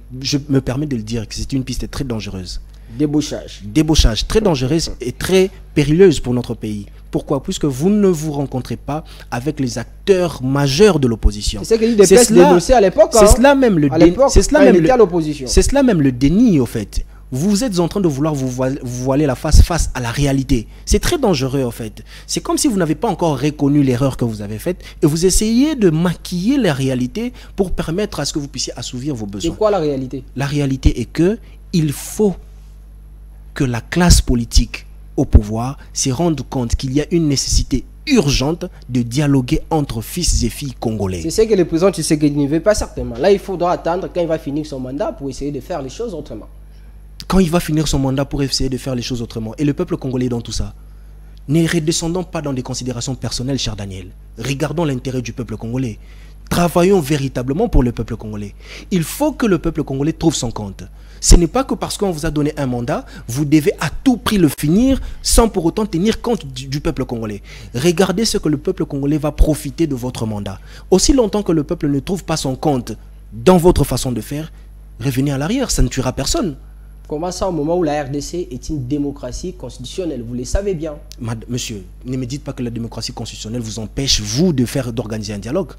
me permets de le dire que c'est une piste très dangereuse. Débauchage. Débauchage, très dangereuse et très périlleuse pour notre pays. Pourquoi? Puisque vous ne vous rencontrez pas avec les acteurs majeurs de l'opposition. C'est ce qu'il dénonçait à l'époque. C'est cela même le déni. C'est cela même le déni, au fait. Vous êtes en train de vouloir vous voiler la face à la réalité. C'est très dangereux, en fait. C'est comme si vous n'avez pas encore reconnu l'erreur que vous avez faite et vous essayez de maquiller la réalité pour permettre à ce que vous puissiez assouvir vos besoins. C'est quoi la réalité? La réalité est que il faut que la classe politique au pouvoir se rende compte qu'il y a une nécessité urgente de dialoguer entre fils et filles congolais. C'est ce que le président Tshisekedi ne veut pas certainement. Là, il faudra attendre quand il va finir son mandat pour essayer de faire les choses autrement. Quand il va finir son mandat pour essayer de faire les choses autrement. Et le peuple congolais dans tout ça. Ne redescendons pas dans des considérations personnelles, cher Daniel. Regardons l'intérêt du peuple congolais. Travaillons véritablement pour le peuple congolais. Il faut que le peuple congolais trouve son compte. Ce n'est pas que parce qu'on vous a donné un mandat, vous devez à tout prix le finir sans pour autant tenir compte du peuple congolais. Regardez ce que le peuple congolais va profiter de votre mandat. Aussi longtemps que le peuple ne trouve pas son compte dans votre façon de faire, revenez à l'arrière, ça ne tuera personne. Comment ça, au moment où la RDC est une démocratie constitutionnelle? Vous le savez bien. Monsieur, ne me dites pas que la démocratie constitutionnelle vous empêche, vous, d'organiser un dialogue.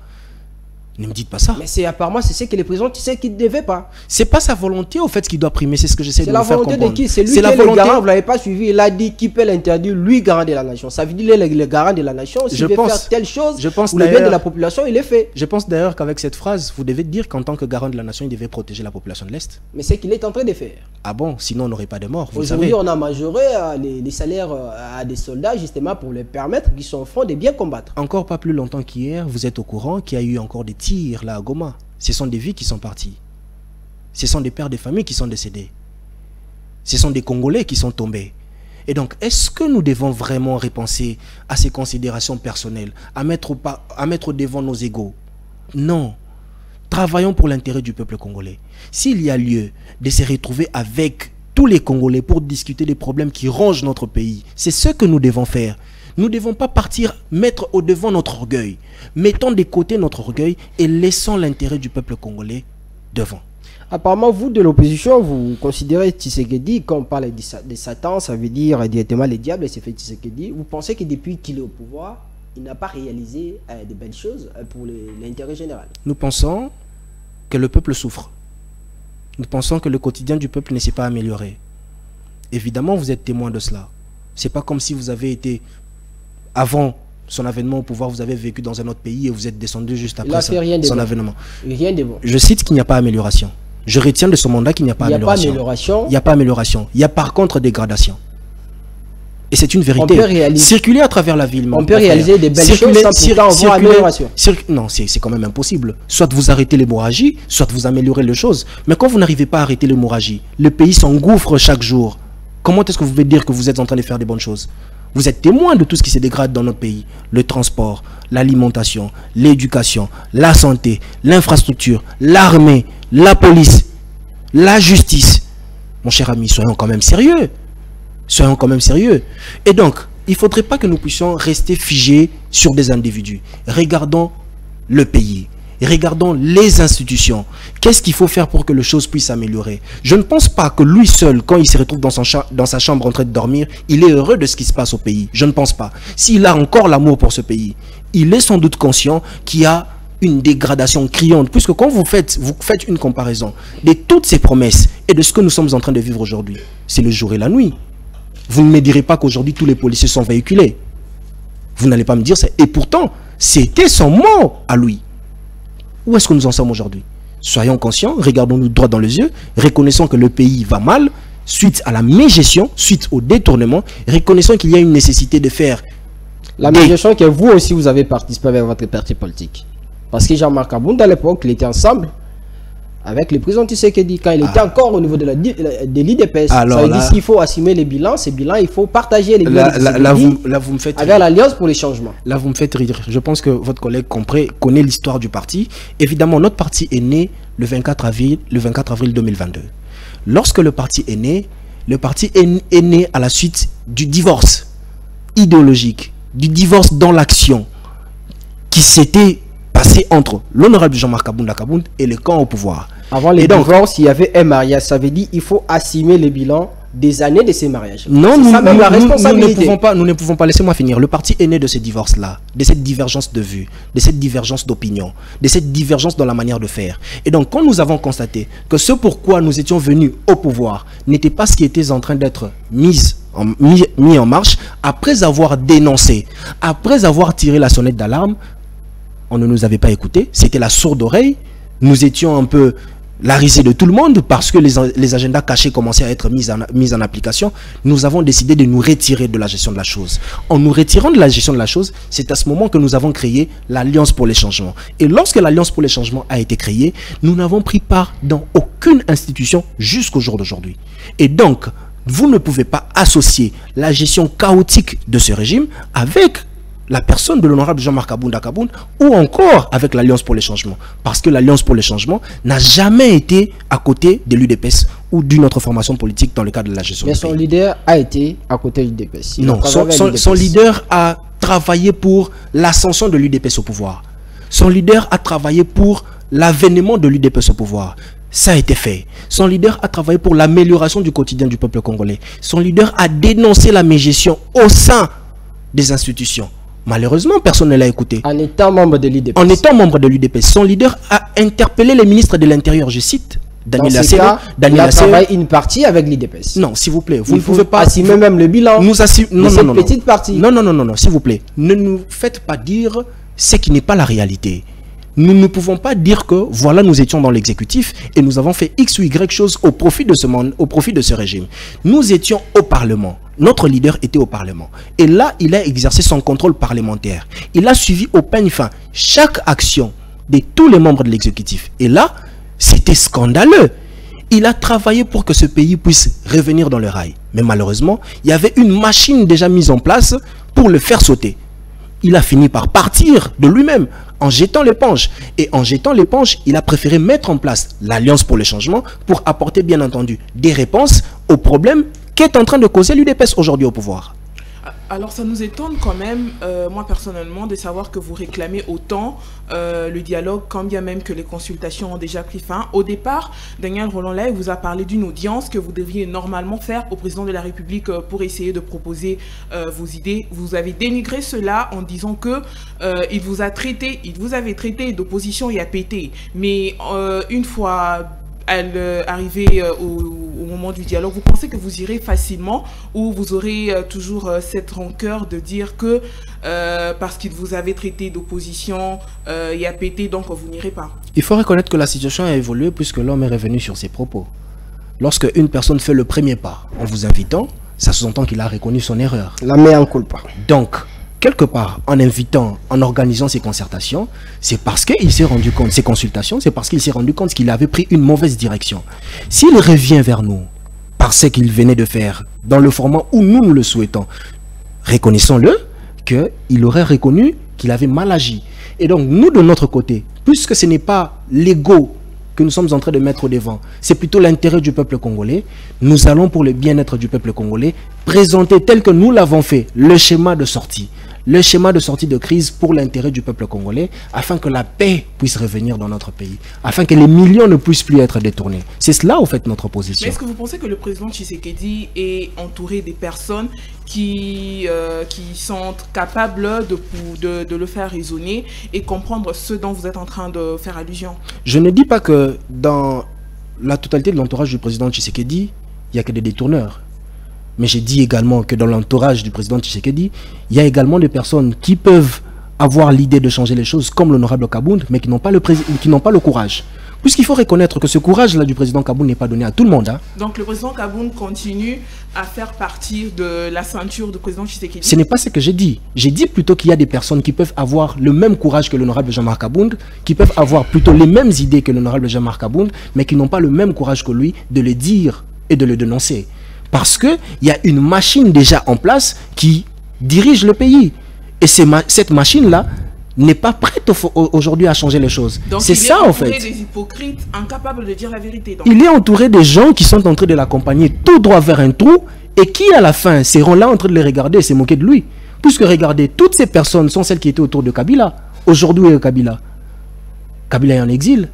Ne me dites pas ça. Mais c'est apparemment c'est ce que le président Tshisekedi ne devait pas. C'est pas sa volonté au fait qui doit primer, c'est ce que j'essaie de vous faire comprendre. C'est la volonté de qui? C'est lui qui est le garant, vous l'avez pas suivi. Il a dit qui peut l'interdire, lui garant de la nation. Ça veut dire le garant de la nation. S'il veut faire telle chose, pour le bien de la population, il est fait. Je pense d'ailleurs qu'avec cette phrase, vous devez dire qu'en tant que garant de la nation, il devait protéger la population de l'Est. Mais c'est qu'il est en train de faire. Ah bon? Sinon on n'aurait pas de morts. Aujourd'hui, on a majoré les salaires à des soldats justement pour les permettre qu'ils sont au front de bien combattre. Encore pas plus longtemps qu'hier, vous êtes au courant qu'il y a eu encore des tirs là à Goma. Ce sont des vies qui sont parties. Ce sont des pères de famille qui sont décédés. Ce sont des Congolais qui sont tombés. Et donc, est-ce que nous devons vraiment repenser à ces considérations personnelles, à mettre devant nos égos? Non. Travaillons pour l'intérêt du peuple congolais. S'il y a lieu de se retrouver avec tous les Congolais pour discuter des problèmes qui rongent notre pays, c'est ce que nous devons faire. Nous ne devons pas mettre au devant notre orgueil. Mettons de côté notre orgueil et laissons l'intérêt du peuple congolais devant. Apparemment, vous de l'opposition, vous considérez Tshisekedi, quand on parle de Satan, ça veut dire directement le diable, et c'est fait Tshisekedi. Vous pensez que depuis qu'il est au pouvoir, il n'a pas réalisé de belles choses pour l'intérêt général? Nous pensons que le peuple souffre. Nous pensons que le quotidien du peuple ne s'est pas amélioré. Évidemment, vous êtes témoin de cela. Ce n'est pas comme si vous avez été, avant son avènement au pouvoir, vous avez vécu dans un autre pays et vous êtes descendu juste après son avènement. Rien de bon. Je cite qu'il n'y a pas amélioration. Je retiens de son mandat qu'il n'y a pas amélioration. Il n'y a pas amélioration. Il y a par contre dégradation. Et c'est une vérité. On peut réaliser, circuler à travers la ville. On peut réaliser des belles choses sans pourtant avoir amélioration. Non, c'est quand même impossible. Soit vous arrêtez l'hémorragie, soit vous améliorez les choses. Mais quand vous n'arrivez pas à arrêter l'hémorragie, le pays s'engouffre chaque jour. Comment est-ce que vous pouvez dire que vous êtes en train de faire des bonnes choses? Vous êtes témoin de tout ce qui se dégrade dans notre pays. Le transport, l'alimentation, l'éducation, la santé, l'infrastructure, l'armée, la police, la justice. Mon cher ami, soyons quand même sérieux. Soyons quand même sérieux. Et donc, il ne faudrait pas que nous puissions rester figés sur des individus. Regardons le pays. Regardons les institutions. Qu'est-ce qu'il faut faire pour que les choses puissent s'améliorer? Je ne pense pas que lui seul, quand il se retrouve dans sa chambre en train de dormir, il est heureux de ce qui se passe au pays. Je ne pense pas. S'il a encore l'amour pour ce pays, il est sans doute conscient qu'il y a une dégradation criante. Puisque quand vous faites une comparaison de toutes ces promesses et de ce que nous sommes en train de vivre aujourd'hui, c'est le jour et la nuit. Vous ne me direz pas qu'aujourd'hui tous les policiers sont véhiculés. Vous n'allez pas me dire ça. Et pourtant, c'était son mot à lui. Où est-ce que nous en sommes aujourd'hui? Soyons conscients, regardons-nous droit dans les yeux, reconnaissons que le pays va mal, suite à la mégestion, suite au détournement, reconnaissons qu'il y a une nécessité de faire... La mégestion que vous aussi, vous avez participé avec votre parti politique. Parce que Jean-Marc Abounda, à l'époque, il était ensemble avec le président Tshisekedi, quand il était encore au niveau de l'IDPS. Ça veut dire qu'il faut assumer les bilans, ces bilans, il faut partager les bilans là, vous me faites avec l'Alliance pour les changements. Là, vous me faites rire. Je pense que votre collègue connaît l'histoire du parti. Évidemment, notre parti est né le 24 avril 2022. Lorsque le parti est né à la suite du divorce idéologique, du divorce dans l'action qui s'était passé entre l'honorable Jean-Marc Abounda et le camp au pouvoir. Avant les divorces, il y avait un mariage. Ça veut dire qu'il faut assumer les bilans des années de ces mariages. Non, nous ne pouvons pas, laissez-moi finir. Le parti est né de ces divorces-là, de cette divergence de vues, de cette divergence d'opinion, de cette divergence dans la manière de faire. Et donc, quand nous avons constaté que ce pourquoi nous étions venus au pouvoir n'était pas ce qui était en train d'être mis en marche, après avoir dénoncé, après avoir tiré la sonnette d'alarme, on ne nous avait pas écouté, c'était la sourde oreille. Nous étions un peu la risée de tout le monde parce que les agendas cachés commençaient à être mis en application. Nous avons décidé de nous retirer de la gestion de la chose. En nous retirant de la gestion de la chose, c'est à ce moment que nous avons créé l'Alliance pour les changements. Et lorsque l'Alliance pour les changements a été créée, nous n'avons pris part dans aucune institution jusqu'au jour d'aujourd'hui. Et donc, vous ne pouvez pas associer la gestion chaotique de ce régime avec la personne de l'honorable Jean-Marc Abounda ou encore avec l'Alliance pour les changements. Parce que l'Alliance pour les changements n'a jamais été à côté de l'UDPS ou d'une autre formation politique dans le cadre de la gestion. Mais son leader a été à côté de l'UDPS. Non, son leader a travaillé pour l'ascension de l'UDPS au pouvoir. Son leader a travaillé pour l'avènement de l'UDPS au pouvoir. Ça a été fait. Son leader a travaillé pour l'amélioration du quotidien du peuple congolais. Son leader a dénoncé la mégestion au sein des institutions. Malheureusement, personne ne l'a écouté. En étant membre de l'UDPS. En étant membre de l'UDPS. Son leader a interpellé les ministres de l'Intérieur, je cite. Daniel Assero. Il a travaillé une partie avec l'UDPS. Non, s'il vous plaît. Vous ne pouvez pas assumer même le bilan. Nous non, petite partie. Non, s'il vous plaît. Ne nous faites pas dire ce qui n'est pas la réalité. Nous ne pouvons pas dire que, voilà, nous étions dans l'exécutif et nous avons fait X ou Y choses au profit de ce régime. Nous étions au Parlement. Notre leader était au Parlement. Et là, il a exercé son contrôle parlementaire. Il a suivi au peigne fin chaque action de tous les membres de l'exécutif. Et là, c'était scandaleux. Il a travaillé pour que ce pays puisse revenir dans le rail. Mais malheureusement, il y avait une machine déjà mise en place pour le faire sauter. Il a fini par partir de lui-même en jetant l'éponge. Et en jetant l'éponge, il a préféré mettre en place l'Alliance pour le changement pour apporter bien entendu des réponses aux problèmes qu'est en train de causer l'UDPS aujourd'hui au pouvoir. Alors ça nous étonne quand même, moi personnellement, de savoir que vous réclamez autant le dialogue, quand bien même que les consultations ont déjà pris fin. Au départ, Daniel Rolland-Lay vous a parlé d'une audience que vous devriez normalement faire au président de la République pour essayer de proposer vos idées. Vous avez dénigré cela en disant que il vous avait traité d'opposition et à péter. Mais une fois arrivé au moment du dialogue, vous pensez que vous irez facilement ou vous aurez toujours cette rancœur de dire que parce qu'il vous avait traité d'opposition et à péter, donc vous n'irez pas? Il faut reconnaître que la situation a évolué puisque l'homme est revenu sur ses propos. Lorsque une personne fait le premier pas en vous invitant, ça sous-entend qu'il a reconnu son erreur. La mea culpa. Donc, quelque part, en invitant, en organisant ces concertations, c'est parce qu'il s'est rendu compte, ces consultations, c'est parce qu'il s'est rendu compte qu'il avait pris une mauvaise direction. S'il revient vers nous, par ce qu'il venait de faire, dans le format où nous le souhaitons, reconnaissons-le, qu'il aurait reconnu qu'il avait mal agi. Et donc, nous, de notre côté, puisque ce n'est pas l'ego que nous sommes en train de mettre au devant, c'est plutôt l'intérêt du peuple congolais, nous allons, pour le bien-être du peuple congolais, présenter tel que nous l'avons fait, le schéma de sortie de crise pour l'intérêt du peuple congolais, afin que la paix puisse revenir dans notre pays, afin que les millions ne puissent plus être détournés. C'est cela, en fait, notre position. Mais est-ce que vous pensez que le président Tshisekedi est entouré des personnes qui sont capables de le faire raisonner et comprendre ce dont vous êtes en train de faire allusion? Je ne dis pas que dans la totalité de l'entourage du président Tshisekedi, il n'y a que des détourneurs. Mais j'ai dit également que dans l'entourage du président Tshisekedi, il y a également des personnes qui peuvent avoir l'idée de changer les choses, comme l'honorable Kabound, mais qui n'ont pas le courage. Puisqu'il faut reconnaître que ce courage-là du président Kabound n'est pas donné à tout le monde. Hein. Donc le président Kabound continue à faire partie de la ceinture du président Tshisekedi? Ce n'est pas ce que j'ai dit. J'ai dit plutôt qu'il y a des personnes qui peuvent avoir le même courage que l'honorable Jean-Marc Kabound, qui peuvent avoir plutôt les mêmes idées que l'honorable Jean-Marc Kabound, mais qui n'ont pas le même courage que lui de le dire et de le dénoncer. Parce qu'il y a une machine déjà en place qui dirige le pays. Et cette machine-là n'est pas prête aujourd'hui à changer les choses. C'est ça, en fait. Il est entouré des hypocrites incapables de dire la vérité. Donc. Il est entouré des gens qui sont en train de l'accompagner tout droit vers un trou et qui, à la fin, seront là en train de les regarder et se moquer de lui. Puisque, regardez, toutes ces personnes sont celles qui étaient autour de Kabila. Aujourd'hui, où est Kabila? Kabila est en exil.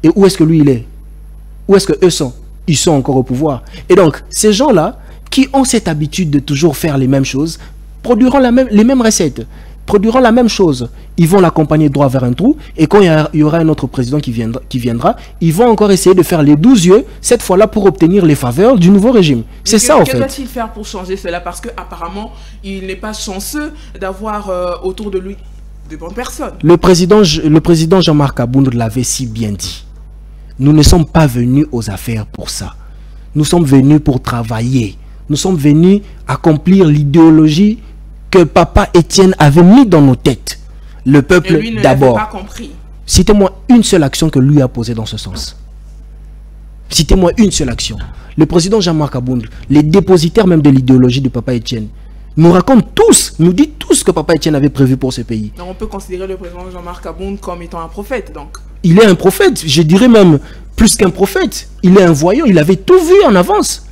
Et où est-ce que lui, il est? Où est-ce qu'eux sont? Ils sont encore au pouvoir. Et donc, ces gens-là, qui ont cette habitude de toujours faire les mêmes choses, produiront les mêmes recettes, produiront la même chose. Ils vont l'accompagner droit vers un trou, et quand il y aura un autre président qui viendra, ils vont encore essayer de faire les 12 yeux, cette fois-là pour obtenir les faveurs du nouveau régime. C'est ça, en fait. Que doit-il faire pour changer cela? Parce qu'apparemment, il n'est pas chanceux d'avoir autour de lui de bonnes personnes. Le président Jean-Marc Kabound l'avait si bien dit. Nous ne sommes pas venus aux affaires pour ça. Nous sommes venus pour travailler. Nous sommes venus accomplir l'idéologie que Papa Étienne avait mis dans nos têtes. Le peuple d'abord. Citez-moi une seule action que lui a posée dans ce sens. Citez-moi une seule action. Le président Jean-Marc Kabound, les dépositaires même de l'idéologie de Papa Étienne, nous raconte tous, nous dit tous que Papa Étienne avait prévu pour ce pays. Donc on peut considérer le président Jean-Marc Kabound comme étant un prophète, donc. Il est un prophète, je dirais même plus qu'un prophète. Il est un voyant, il avait tout vu en avance.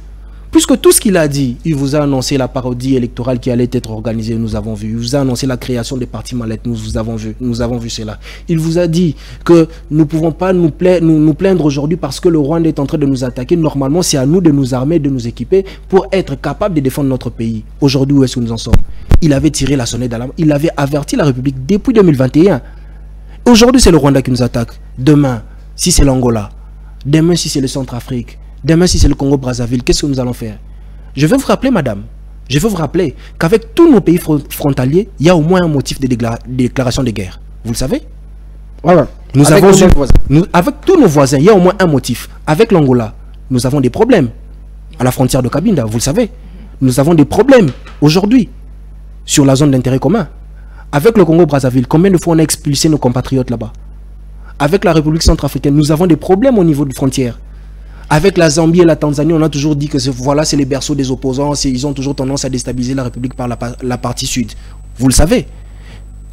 Puisque tout ce qu'il a dit, il vous a annoncé la parodie électorale qui allait être organisée, nous avons vu. Il vous a annoncé la création des partis mallettes, nous avons vu cela. Il vous a dit que nous ne pouvons pas nous plaindre aujourd'hui parce que le Rwanda est en train de nous attaquer. Normalement, c'est à nous de nous armer, de nous équiper pour être capables de défendre notre pays. Aujourd'hui, où est-ce que nous en sommes? Il avait tiré la sonnette d'alarme, il avait averti la République depuis 2021. Aujourd'hui, c'est le Rwanda qui nous attaque. Demain, si c'est l'Angola. Demain, si c'est le Centrafrique. Demain, si c'est le Congo-Brazzaville, qu'est-ce que nous allons faire? Je vais vous rappeler, madame, je veux vous rappeler qu'avec tous nos pays frontaliers, il y a au moins un motif de déclaration de guerre. Vous le savez? Voilà. Avec tous nos voisins, il y a au moins un motif. Avec l'Angola, nous avons des problèmes. À la frontière de Cabinda, vous le savez. Nous avons des problèmes aujourd'hui sur la zone d'intérêt commun. Avec le Congo-Brazzaville, combien de fois on a expulsé nos compatriotes là-bas? Avec la République centrafricaine, nous avons des problèmes au niveau de frontières. Avec la Zambie et la Tanzanie, on a toujours dit que voilà, c'est les berceaux des opposants, ils ont toujours tendance à déstabiliser la République par la partie sud. Vous le savez.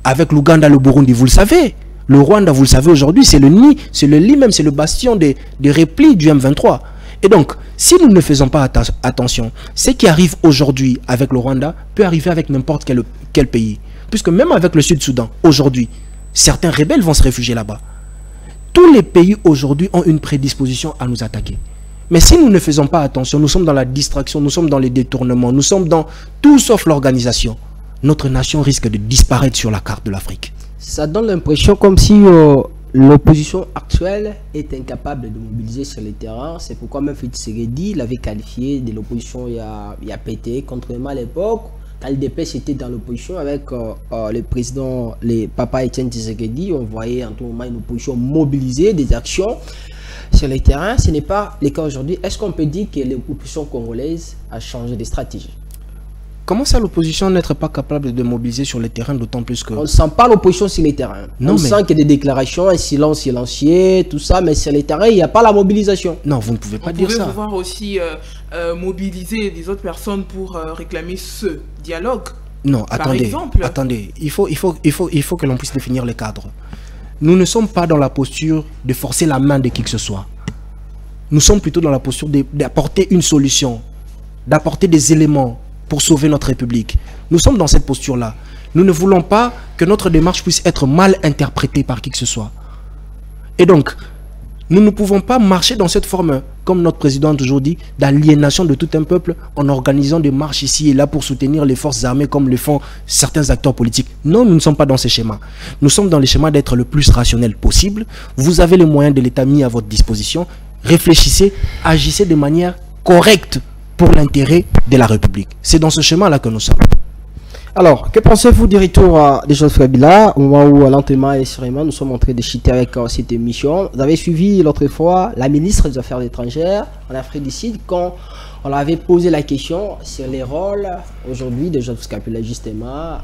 Avec l'Ouganda, le Burundi, vous le savez. Le Rwanda, vous le savez aujourd'hui, c'est le nid, c'est le lit même, c'est le bastion des replis du M23. Et donc, si nous ne faisons pas attention, ce qui arrive aujourd'hui avec le Rwanda peut arriver avec n'importe quel pays. Puisque même avec le Sud-Soudan, aujourd'hui, certains rebelles vont se réfugier là-bas. Tous les pays aujourd'hui ont une prédisposition à nous attaquer. Mais si nous ne faisons pas attention, nous sommes dans la distraction, nous sommes dans les détournements, nous sommes dans tout sauf l'organisation. Notre nation risque de disparaître sur la carte de l'Afrique. Ça donne l'impression comme si l'opposition actuelle est incapable de mobiliser sur le terrain. C'est pourquoi même Félix Tshisekedi l'avait qualifié de l'opposition il y a pété, contrairement à l'époque. Quand l'UDPS était dans l'opposition avec le président, Papa Etienne Tshisekedi, on voyait en tout moment une opposition mobiliser des actions sur le terrain. Ce n'est pas le cas aujourd'hui. Est-ce qu'on peut dire que l'opposition congolaise a changé de stratégie? Comment ça l'opposition n'être pas capable de mobiliser sur le terrain, d'autant plus que... On ne sent pas l'opposition sur le terrain. On sent qu'il y a des déclarations, un silence silencieux, tout ça, mais sur le terrain, il n'y a pas la mobilisation. Non, vous ne pouvez pas dire ça. On pouvait pouvoir aussi mobiliser des autres personnes pour réclamer ce dialogue. Non, attendez, il faut que l'on puisse définir les cadres. Nous ne sommes pas dans la posture de forcer la main de qui que ce soit. Nous sommes plutôt dans la posture d'apporter une solution, d'apporter des éléments pour sauver notre République. Nous sommes dans cette posture-là. Nous ne voulons pas que notre démarche puisse être mal interprétée par qui que ce soit. Et donc, nous ne pouvons pas marcher dans cette forme, comme notre président a toujours dit, d'aliénation de tout un peuple en organisant des marches ici et là pour soutenir les forces armées comme le font certains acteurs politiques. Non, nous ne sommes pas dans ces schémas. Nous sommes dans les schémas d'être le plus rationnel possible. Vous avez les moyens de l'État mis à votre disposition. Réfléchissez, agissez de manière correcte pour l'intérêt de la République. C'est dans ce schéma-là que nous sommes. Alors, que pensez-vous du retour de Joseph Kabila au moment où l'entraînement et sûrement nous sommes en train de chiter avec cette émission? Vous avez suivi l'autre fois la ministre des Affaires étrangères en Afrique du Sud quand on avait posé la question sur les rôles aujourd'hui de Joseph Kabila justement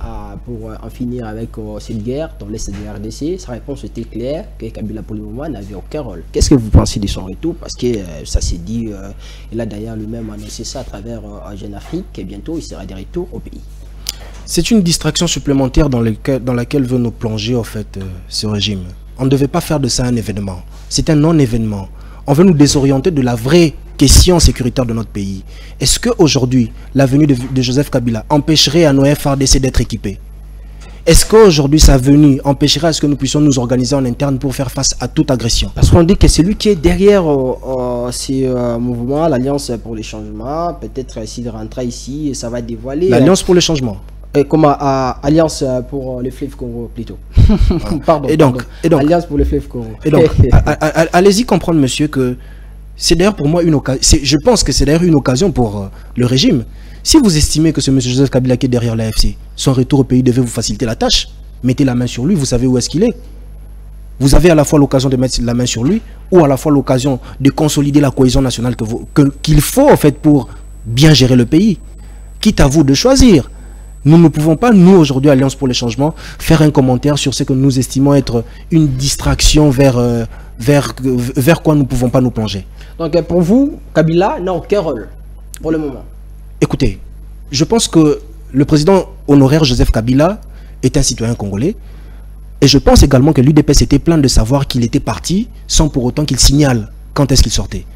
pour en finir avec cette guerre dans l'est de la RDC. Sa réponse était claire que Kabila pour le moment n'avait aucun rôle. Qu'est-ce que vous pensez de son retour? Parce que ça s'est dit, il a d'ailleurs lui-même annoncé ça à travers Jeune Afrique, et bientôt il sera de retour au pays. C'est une distraction supplémentaire dans laquelle veut nous plonger en fait ce régime. On ne devait pas faire de ça un événement. C'est un non-événement. On veut nous désorienter de la vraie question sécuritaire de notre pays. Est-ce qu'aujourd'hui, la venue de Joseph Kabila empêcherait à nos FARDC d'être équipés? Est-ce qu'aujourd'hui, sa venue empêcherait à ce que nous puissions nous organiser en interne pour faire face à toute agression? Parce qu'on dit que c'est lui qui est derrière ces mouvements, l'Alliance pour les changements. Peut-être s'il rentre ici, ça va dévoiler... L'Alliance pour le changement. Comme Alliance pour le fleuve Congo plutôt. Pardon, et donc, Alliance pour le fleuve Congo. Et donc, allez-y comprendre, monsieur, que c'est d'ailleurs pour moi une occasion. Je pense que c'est d'ailleurs une occasion pour le régime. Si vous estimez que ce monsieur Joseph Kabila qui est derrière l'AFC, son retour au pays devait vous faciliter la tâche, mettez la main sur lui, vous savez où est-ce qu'il est. Vous avez à la fois l'occasion de mettre la main sur lui, ou à la fois l'occasion de consolider la cohésion nationale qu'il faut en fait pour bien gérer le pays. Quitte à vous de choisir. Nous ne pouvons pas, nous aujourd'hui, Alliance pour les changements, faire un commentaire sur ce que nous estimons être une distraction vers quoi nous ne pouvons pas nous plonger. Donc pour vous, Kabila n'a aucun rôle pour le moment. Écoutez, je pense que le président honoraire Joseph Kabila est un citoyen congolais. Et je pense également que l'UDPS était plein de savoir qu'il était parti sans pour autant qu'il signale quand est-ce qu'il sortait.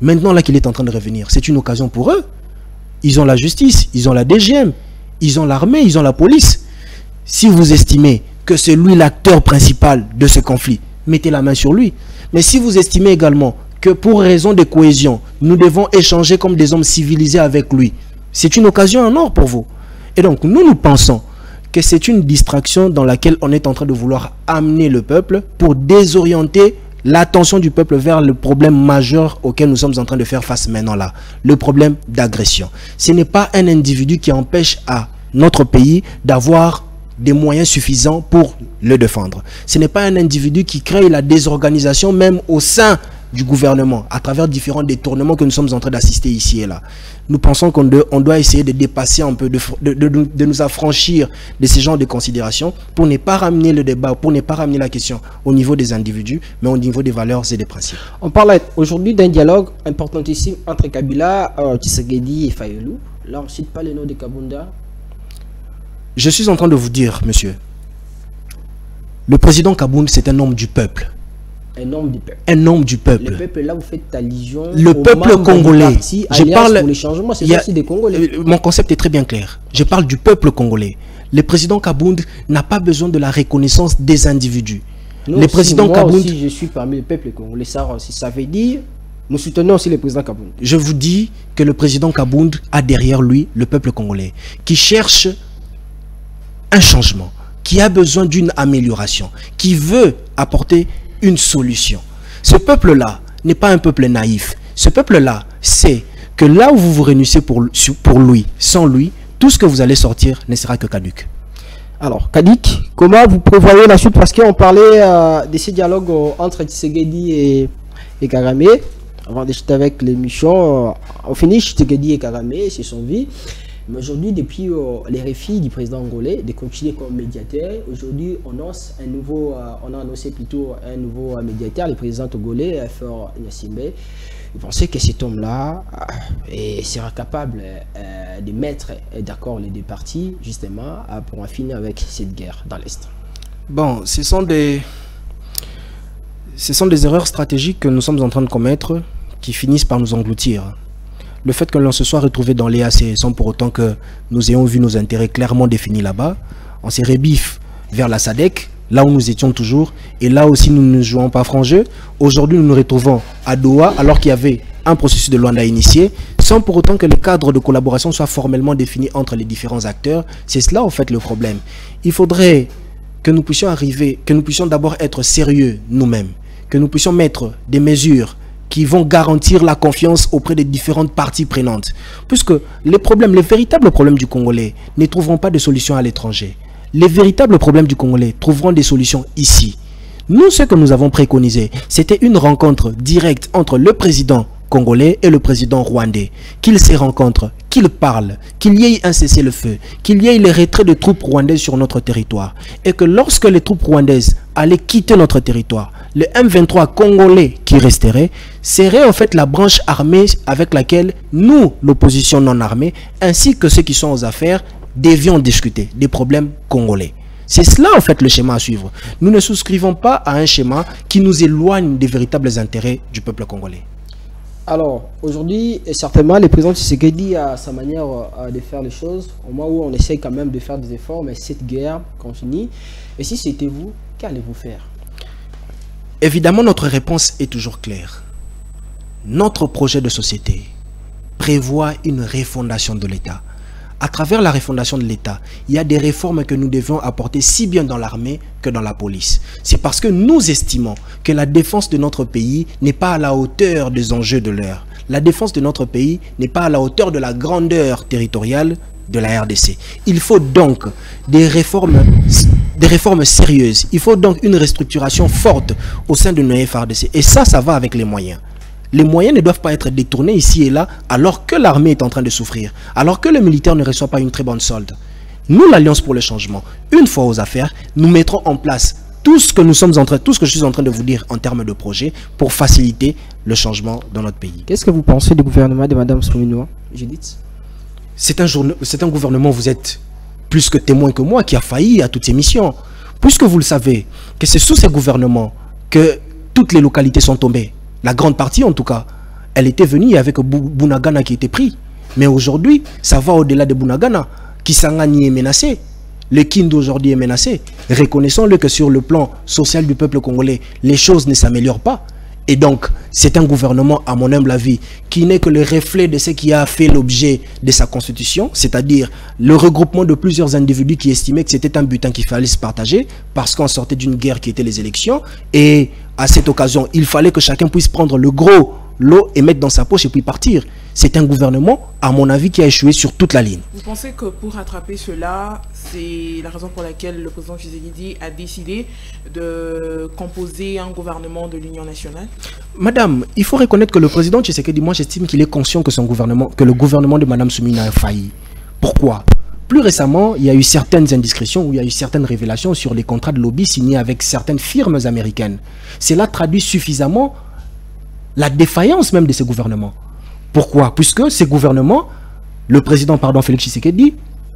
Maintenant là qu'il est en train de revenir, c'est une occasion pour eux. Ils ont la justice, ils ont la DGM. Ils ont l'armée, ils ont la police. Si vous estimez que c'est lui l'acteur principal de ce conflit, mettez la main sur lui. Mais si vous estimez également que pour raison de cohésion, nous devons échanger comme des hommes civilisés avec lui, c'est une occasion en or pour vous. Et donc, nous pensons que c'est une distraction dans laquelle on est en train de vouloir amener le peuple pour désorienter l'attention du peuple vers le problème majeur auquel nous sommes en train de faire face maintenant là, le problème d'agression. Ce n'est pas un individu qui empêche à notre pays d'avoir des moyens suffisants pour le défendre. Ce n'est pas un individu qui crée la désorganisation même au sein du gouvernement, à travers différents détournements que nous sommes en train d'assister ici et là, nous pensons qu'on doit essayer de dépasser un peu, de nous affranchir de ces genres de considérations pour ne pas ramener le débat, pour ne pas ramener la question au niveau des individus, mais au niveau des valeurs et des principes. On parle aujourd'hui d'un dialogue importantissime entre Kabila, Tshisekedi et Fayulu. Là, on ne cite pas le nom de Kabunda. Je suis en train de vous dire, monsieur, le président Kabound, c'est un homme du peuple. Un homme du peuple. Un homme du peuple. Le peuple, là, vous faites allusion le peuple congolais. Je parle pour les changements, c'est aussi des Congolais. Mon concept est très bien clair. Je parle du peuple congolais. Le président Kabound n'a pas besoin de la reconnaissance des individus. Non, le président Kabound. Aussi, je suis parmi le peuple congolais. Ça veut dire, nous soutenons aussi le président Kabound. Je vous dis que le président Kabound a derrière lui le peuple congolais qui cherche un changement, qui a besoin d'une amélioration, qui veut apporter une solution. Ce peuple-là n'est pas un peuple naïf. Ce peuple-là sait que là où vous vous réunissez pour lui, sans lui, tout ce que vous allez sortir ne sera que caduc. Alors, Kadik, comment vous prévoyez la suite? Parce qu'on parlait de ces dialogues entre Tshisekedi et Kagame. Avant de chuter avec l'émission, on finit Tshisekedi et Kagame, c'est son vie. Mais aujourd'hui, depuis les réfis du président angolais de continuer comme médiateur, aujourd'hui on a annoncé plutôt un nouveau médiateur, le président togolais, Faure Gnassingbé. Vous pensez que cet homme-là sera capable de mettre d'accord les deux parties, justement, pour en finir avec cette guerre dans l'Est? Bon, ce sont des erreurs stratégiques que nous sommes en train de commettre qui finissent par nous engloutir. Le fait que l'on se soit retrouvé dans l'EAC sans pour autant que nous ayons vu nos intérêts clairement définis là-bas, on s'est rebiffe vers la SADC, là où nous étions toujours, et là aussi nous ne jouons pas franc jeu. Aujourd'hui nous nous retrouvons à Doha alors qu'il y avait un processus de Luanda initié, sans pour autant que le cadre de collaboration soit formellement défini entre les différents acteurs. C'est cela en fait le problème. Il faudrait que nous puissions d'abord être sérieux nous-mêmes, que nous puissions mettre des mesures qui vont garantir la confiance auprès des différentes parties prenantes. Puisque les véritables problèmes du Congolais ne trouveront pas de solution à l'étranger. Les véritables problèmes du Congolais trouveront des solutions ici. Nous, ce que nous avons préconisé, c'était une rencontre directe entre le président congolais et le président rwandais. Qu'ils se rencontrent, qu'ils parlent, qu'il y ait un cessez-le-feu, qu'il y ait le retrait de troupes rwandaises sur notre territoire. Et que lorsque les troupes rwandaises allaient quitter notre territoire, le M23 congolais qui resterait serait en fait la branche armée avec laquelle nous, l'opposition non armée, ainsi que ceux qui sont aux affaires, devions discuter des problèmes congolais. C'est cela en fait le schéma à suivre. Nous ne souscrivons pas à un schéma qui nous éloigne des véritables intérêts du peuple congolais. Alors, aujourd'hui, certainement, le président Tshisekedi a sa manière de faire les choses, au moment où on essaie quand même de faire des efforts, mais cette guerre continue. Et si c'était vous, qu'allez-vous faire? Évidemment, notre réponse est toujours claire. Notre projet de société prévoit une refondation de l'État. À travers la refondation de l'État, il y a des réformes que nous devions apporter si bien dans l'armée que dans la police. C'est parce que nous estimons que la défense de notre pays n'est pas à la hauteur des enjeux de l'heure. La défense de notre pays n'est pas à la hauteur de la grandeur territoriale de la RDC. Il faut donc des réformes sérieuses. Il faut donc une restructuration forte au sein de nos FRDC. Et ça va avec les moyens. Les moyens ne doivent pas être détournés ici et là alors que l'armée est en train de souffrir, alors que le militaire ne reçoit pas une très bonne solde. Nous, l'Alliance pour le changement, une fois aux affaires, nous mettrons en place tout ce que je suis en train de vous dire en termes de projet pour faciliter le changement dans notre pays. Qu'est-ce que vous pensez du gouvernement de Mme Souminoa, Judith? C'est un gouvernement, vous êtes plus que témoin que moi, qui a failli à toutes ses missions. Puisque vous le savez, que c'est sous ces gouvernements que toutes les localités sont tombées. La grande partie, en tout cas, elle était venue avec Bunagana qui était pris. Mais aujourd'hui, ça va au-delà de Bunagana. Kisangani est menacé. Le Kind aujourd'hui est menacé. Reconnaissons-le que sur le plan social du peuple congolais, les choses ne s'améliorent pas. Et donc, c'est un gouvernement, à mon humble avis, qui n'est que le reflet de ce qui a fait l'objet de sa constitution, c'est-à-dire le regroupement de plusieurs individus qui estimaient que c'était un butin qu'il fallait se partager, parce qu'on sortait d'une guerre qui était les élections, et à cette occasion, il fallait que chacun puisse prendre le gros l'eau et mettre dans sa poche et puis partir. C'est un gouvernement, à mon avis, qui a échoué sur toute la ligne. Vous pensez que pour rattraper cela, c'est la raison pour laquelle le président Tshisekedi a décidé de composer un gouvernement de l'Union nationale? Madame, il faut reconnaître que le président Tshisekedi, moi j'estime qu'il est conscient que le gouvernement de Madame Soumina a failli. Pourquoi? Plus récemment, il y a eu certaines indiscrétions ou il y a eu certaines révélations sur les contrats de lobby signés avec certaines firmes américaines. Cela traduit suffisamment la défaillance même de ces gouvernements. Pourquoi? Puisque ces gouvernements, le président Félix Tshisekedi,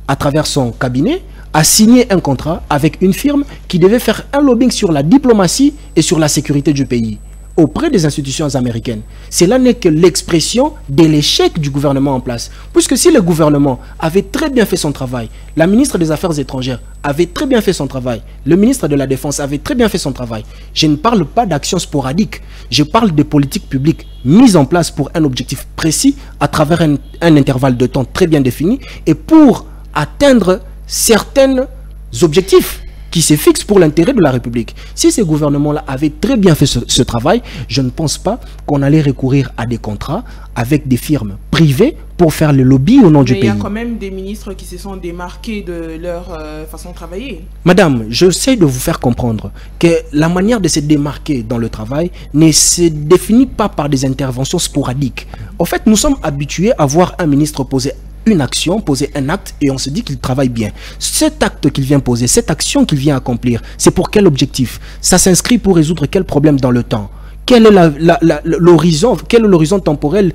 à travers son cabinet, a signé un contrat avec une firme qui devait faire un lobbying sur la diplomatie et sur la sécurité du pays auprès des institutions américaines. Cela n'est que l'expression de l'échec du gouvernement en place. Puisque si le gouvernement avait très bien fait son travail, la ministre des Affaires étrangères avait très bien fait son travail, le ministre de la Défense avait très bien fait son travail, je ne parle pas d'actions sporadiques, je parle de politiques publiques mises en place pour un objectif précis à travers un intervalle de temps très bien défini et pour atteindre certains objectifs qui se fixent pour l'intérêt de la République. Si ces gouvernements-là avaient très bien fait ce travail, je ne pense pas qu'on allait recourir à des contrats avec des firmes privées pour faire le lobby au nom du pays. Mais il y a quand même des ministres qui se sont démarqués de leur façon de travailler. Madame, j'essaie de vous faire comprendre que la manière de se démarquer dans le travail ne se définit pas par des interventions sporadiques. En fait, nous sommes habitués à voir un ministre poser une action, poser un acte et on se dit qu'il travaille bien. Cet acte qu'il vient poser, cette action qu'il vient accomplir, c'est pour quel objectif? Ça s'inscrit pour résoudre quel problème dans le temps? Quel est l'horizon temporel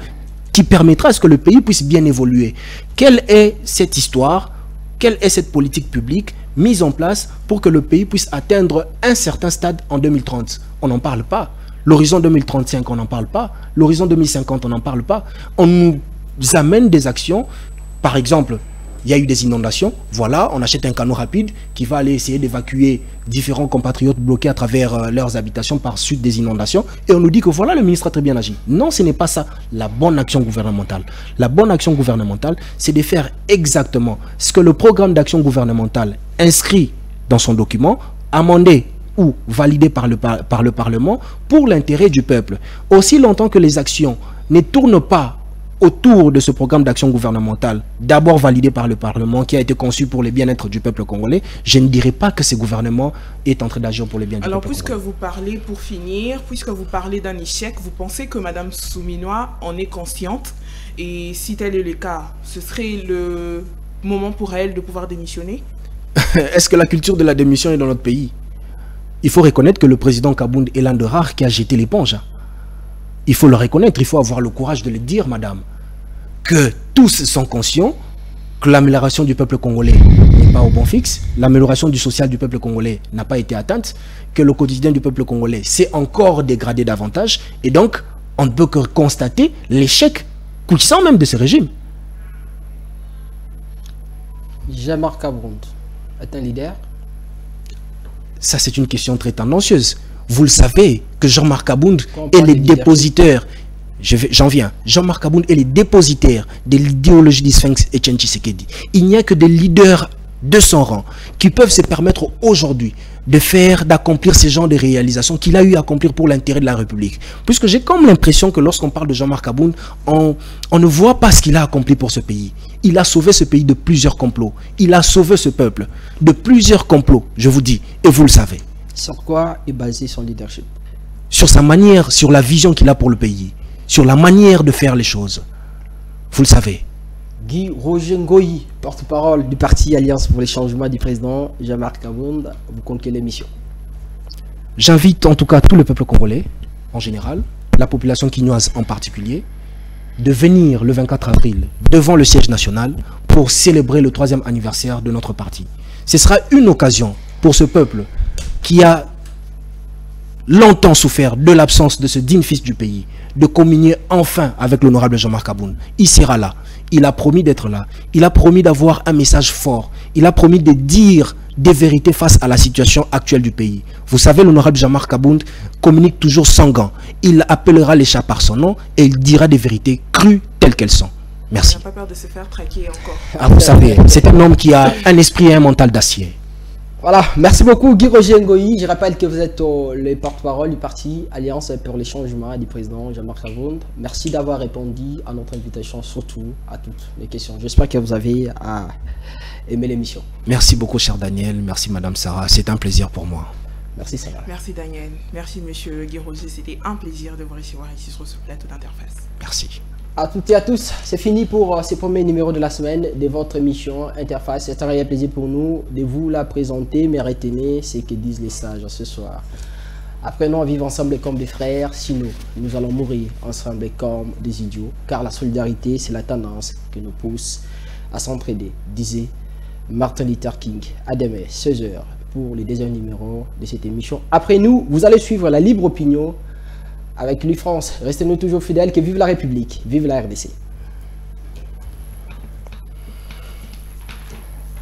qui permettra à ce que le pays puisse bien évoluer? Quelle est cette histoire? Quelle est cette politique publique mise en place pour que le pays puisse atteindre un certain stade en 2030? On n'en parle pas. L'horizon 2035, on n'en parle pas. L'horizon 2050, on n'en parle pas. On nous amène des actions. Par exemple, il y a eu des inondations. Voilà, on achète un canot rapide qui va aller essayer d'évacuer différents compatriotes bloqués à travers leurs habitations par suite des inondations. Et on nous dit que voilà, le ministre a très bien agi. Non, ce n'est pas ça la bonne action gouvernementale. La bonne action gouvernementale, c'est de faire exactement ce que le programme d'action gouvernementale inscrit dans son document, amendé ou validé par le Parlement pour l'intérêt du peuple. Aussi longtemps que les actions ne tournent pas autour de ce programme d'action gouvernementale, d'abord validé par le Parlement, qui a été conçu pour le bien-être du peuple congolais, je ne dirais pas que ce gouvernement est en train d'agir pour le bien du peuple congolais. Alors, puisque vous parlez, pour finir, puisque vous parlez d'un échec, vous pensez que Mme Souminois en est consciente? Et si tel est le cas, ce serait le moment pour elle de pouvoir démissionner? Est-ce que la culture de la démission est dans notre pays? Il faut reconnaître que le président Kabound est l'un de rares qui a jeté l'éponge. Il faut le reconnaître, il faut avoir le courage de le dire, madame. Que tous sont conscients que l'amélioration du peuple congolais n'est pas au bon fixe, l'amélioration du social du peuple congolais n'a pas été atteinte, que le quotidien du peuple congolais s'est encore dégradé davantage, et donc on ne peut que constater l'échec puissant même de ce régime. Jean-Marc Kabound est un leader? Ça, c'est une question très tendancieuse. Vous le savez que Jean-Marc Kabound est le dépositaire. J'en viens. Jean-Marc Kabound est le dépositaire de l'idéologie du Sphinx Etienne Tshisekedi. Il n'y a que des leaders de son rang qui peuvent se permettre aujourd'hui d'accomplir ce genre de réalisations qu'il a eu à accomplir pour l'intérêt de la République. Puisque j'ai comme l'impression que lorsqu'on parle de Jean-Marc Kabound, on ne voit pas ce qu'il a accompli pour ce pays. Il a sauvé ce pays de plusieurs complots. Il a sauvé ce peuple de plusieurs complots, je vous dis, et vous le savez. Sur quoi est basé son leadership? Sur sa manière, sur la vision qu'il a pour le pays, sur la manière de faire les choses. Vous le savez. Guy Roger Ngoyi, porte-parole du parti Alliance pour les changements du président Jean-Marc Kabound, vous conquérez l'émission. J'invite en tout cas tout le peuple congolais, en général, la population quinoise en particulier, de venir le 24 avril devant le siège national pour célébrer le 3e anniversaire de notre parti. Ce sera une occasion pour ce peuple qui a longtemps souffert de l'absence de ce digne fils du pays, de communier enfin avec l'honorable Jean-Marc Kabound. Il sera là. Il a promis d'être là. Il a promis d'avoir un message fort. Il a promis de dire des vérités face à la situation actuelle du pays. Vous savez, l'honorable Jean-Marc Kabound communique toujours sans gants. Il appellera les chats par son nom et il dira des vérités crues telles qu'elles sont. Merci. Il n'a pas peur de se faire traquer encore. Ah, vous savez, c'est un homme qui a un esprit et un mental d'acier. Voilà, merci beaucoup Guy Roger Ngoï. Je rappelle que vous êtes le porte-parole du parti Alliance pour les changements du président Jean-Marc Ravonde. Merci d'avoir répondu à notre invitation, surtout à toutes les questions. J'espère que vous avez aimé l'émission. Merci beaucoup, cher Daniel. Merci, Madame Sarah. C'est un plaisir pour moi. Merci, Sarah. Merci, Daniel. Merci, Monsieur Guy Roger. C'était un plaisir de vous recevoir ici sur ce plateau d'Interface. Merci. À toutes et à tous, c'est fini pour ce premier numéro de la semaine de votre émission Interface. C'est un réel plaisir pour nous de vous la présenter, mais retenez ce que disent les sages ce soir. Apprenons à vivre ensemble comme des frères, sinon nous allons mourir ensemble comme des idiots, car la solidarité, c'est la tendance qui nous pousse à s'entraider, disait Martin Luther King. À demain, 16h, pour le deuxième numéro de cette émission. Après nous, vous allez suivre la libre opinion avec Louis France. Restez-nous toujours fidèles, que vive la République, vive la RDC.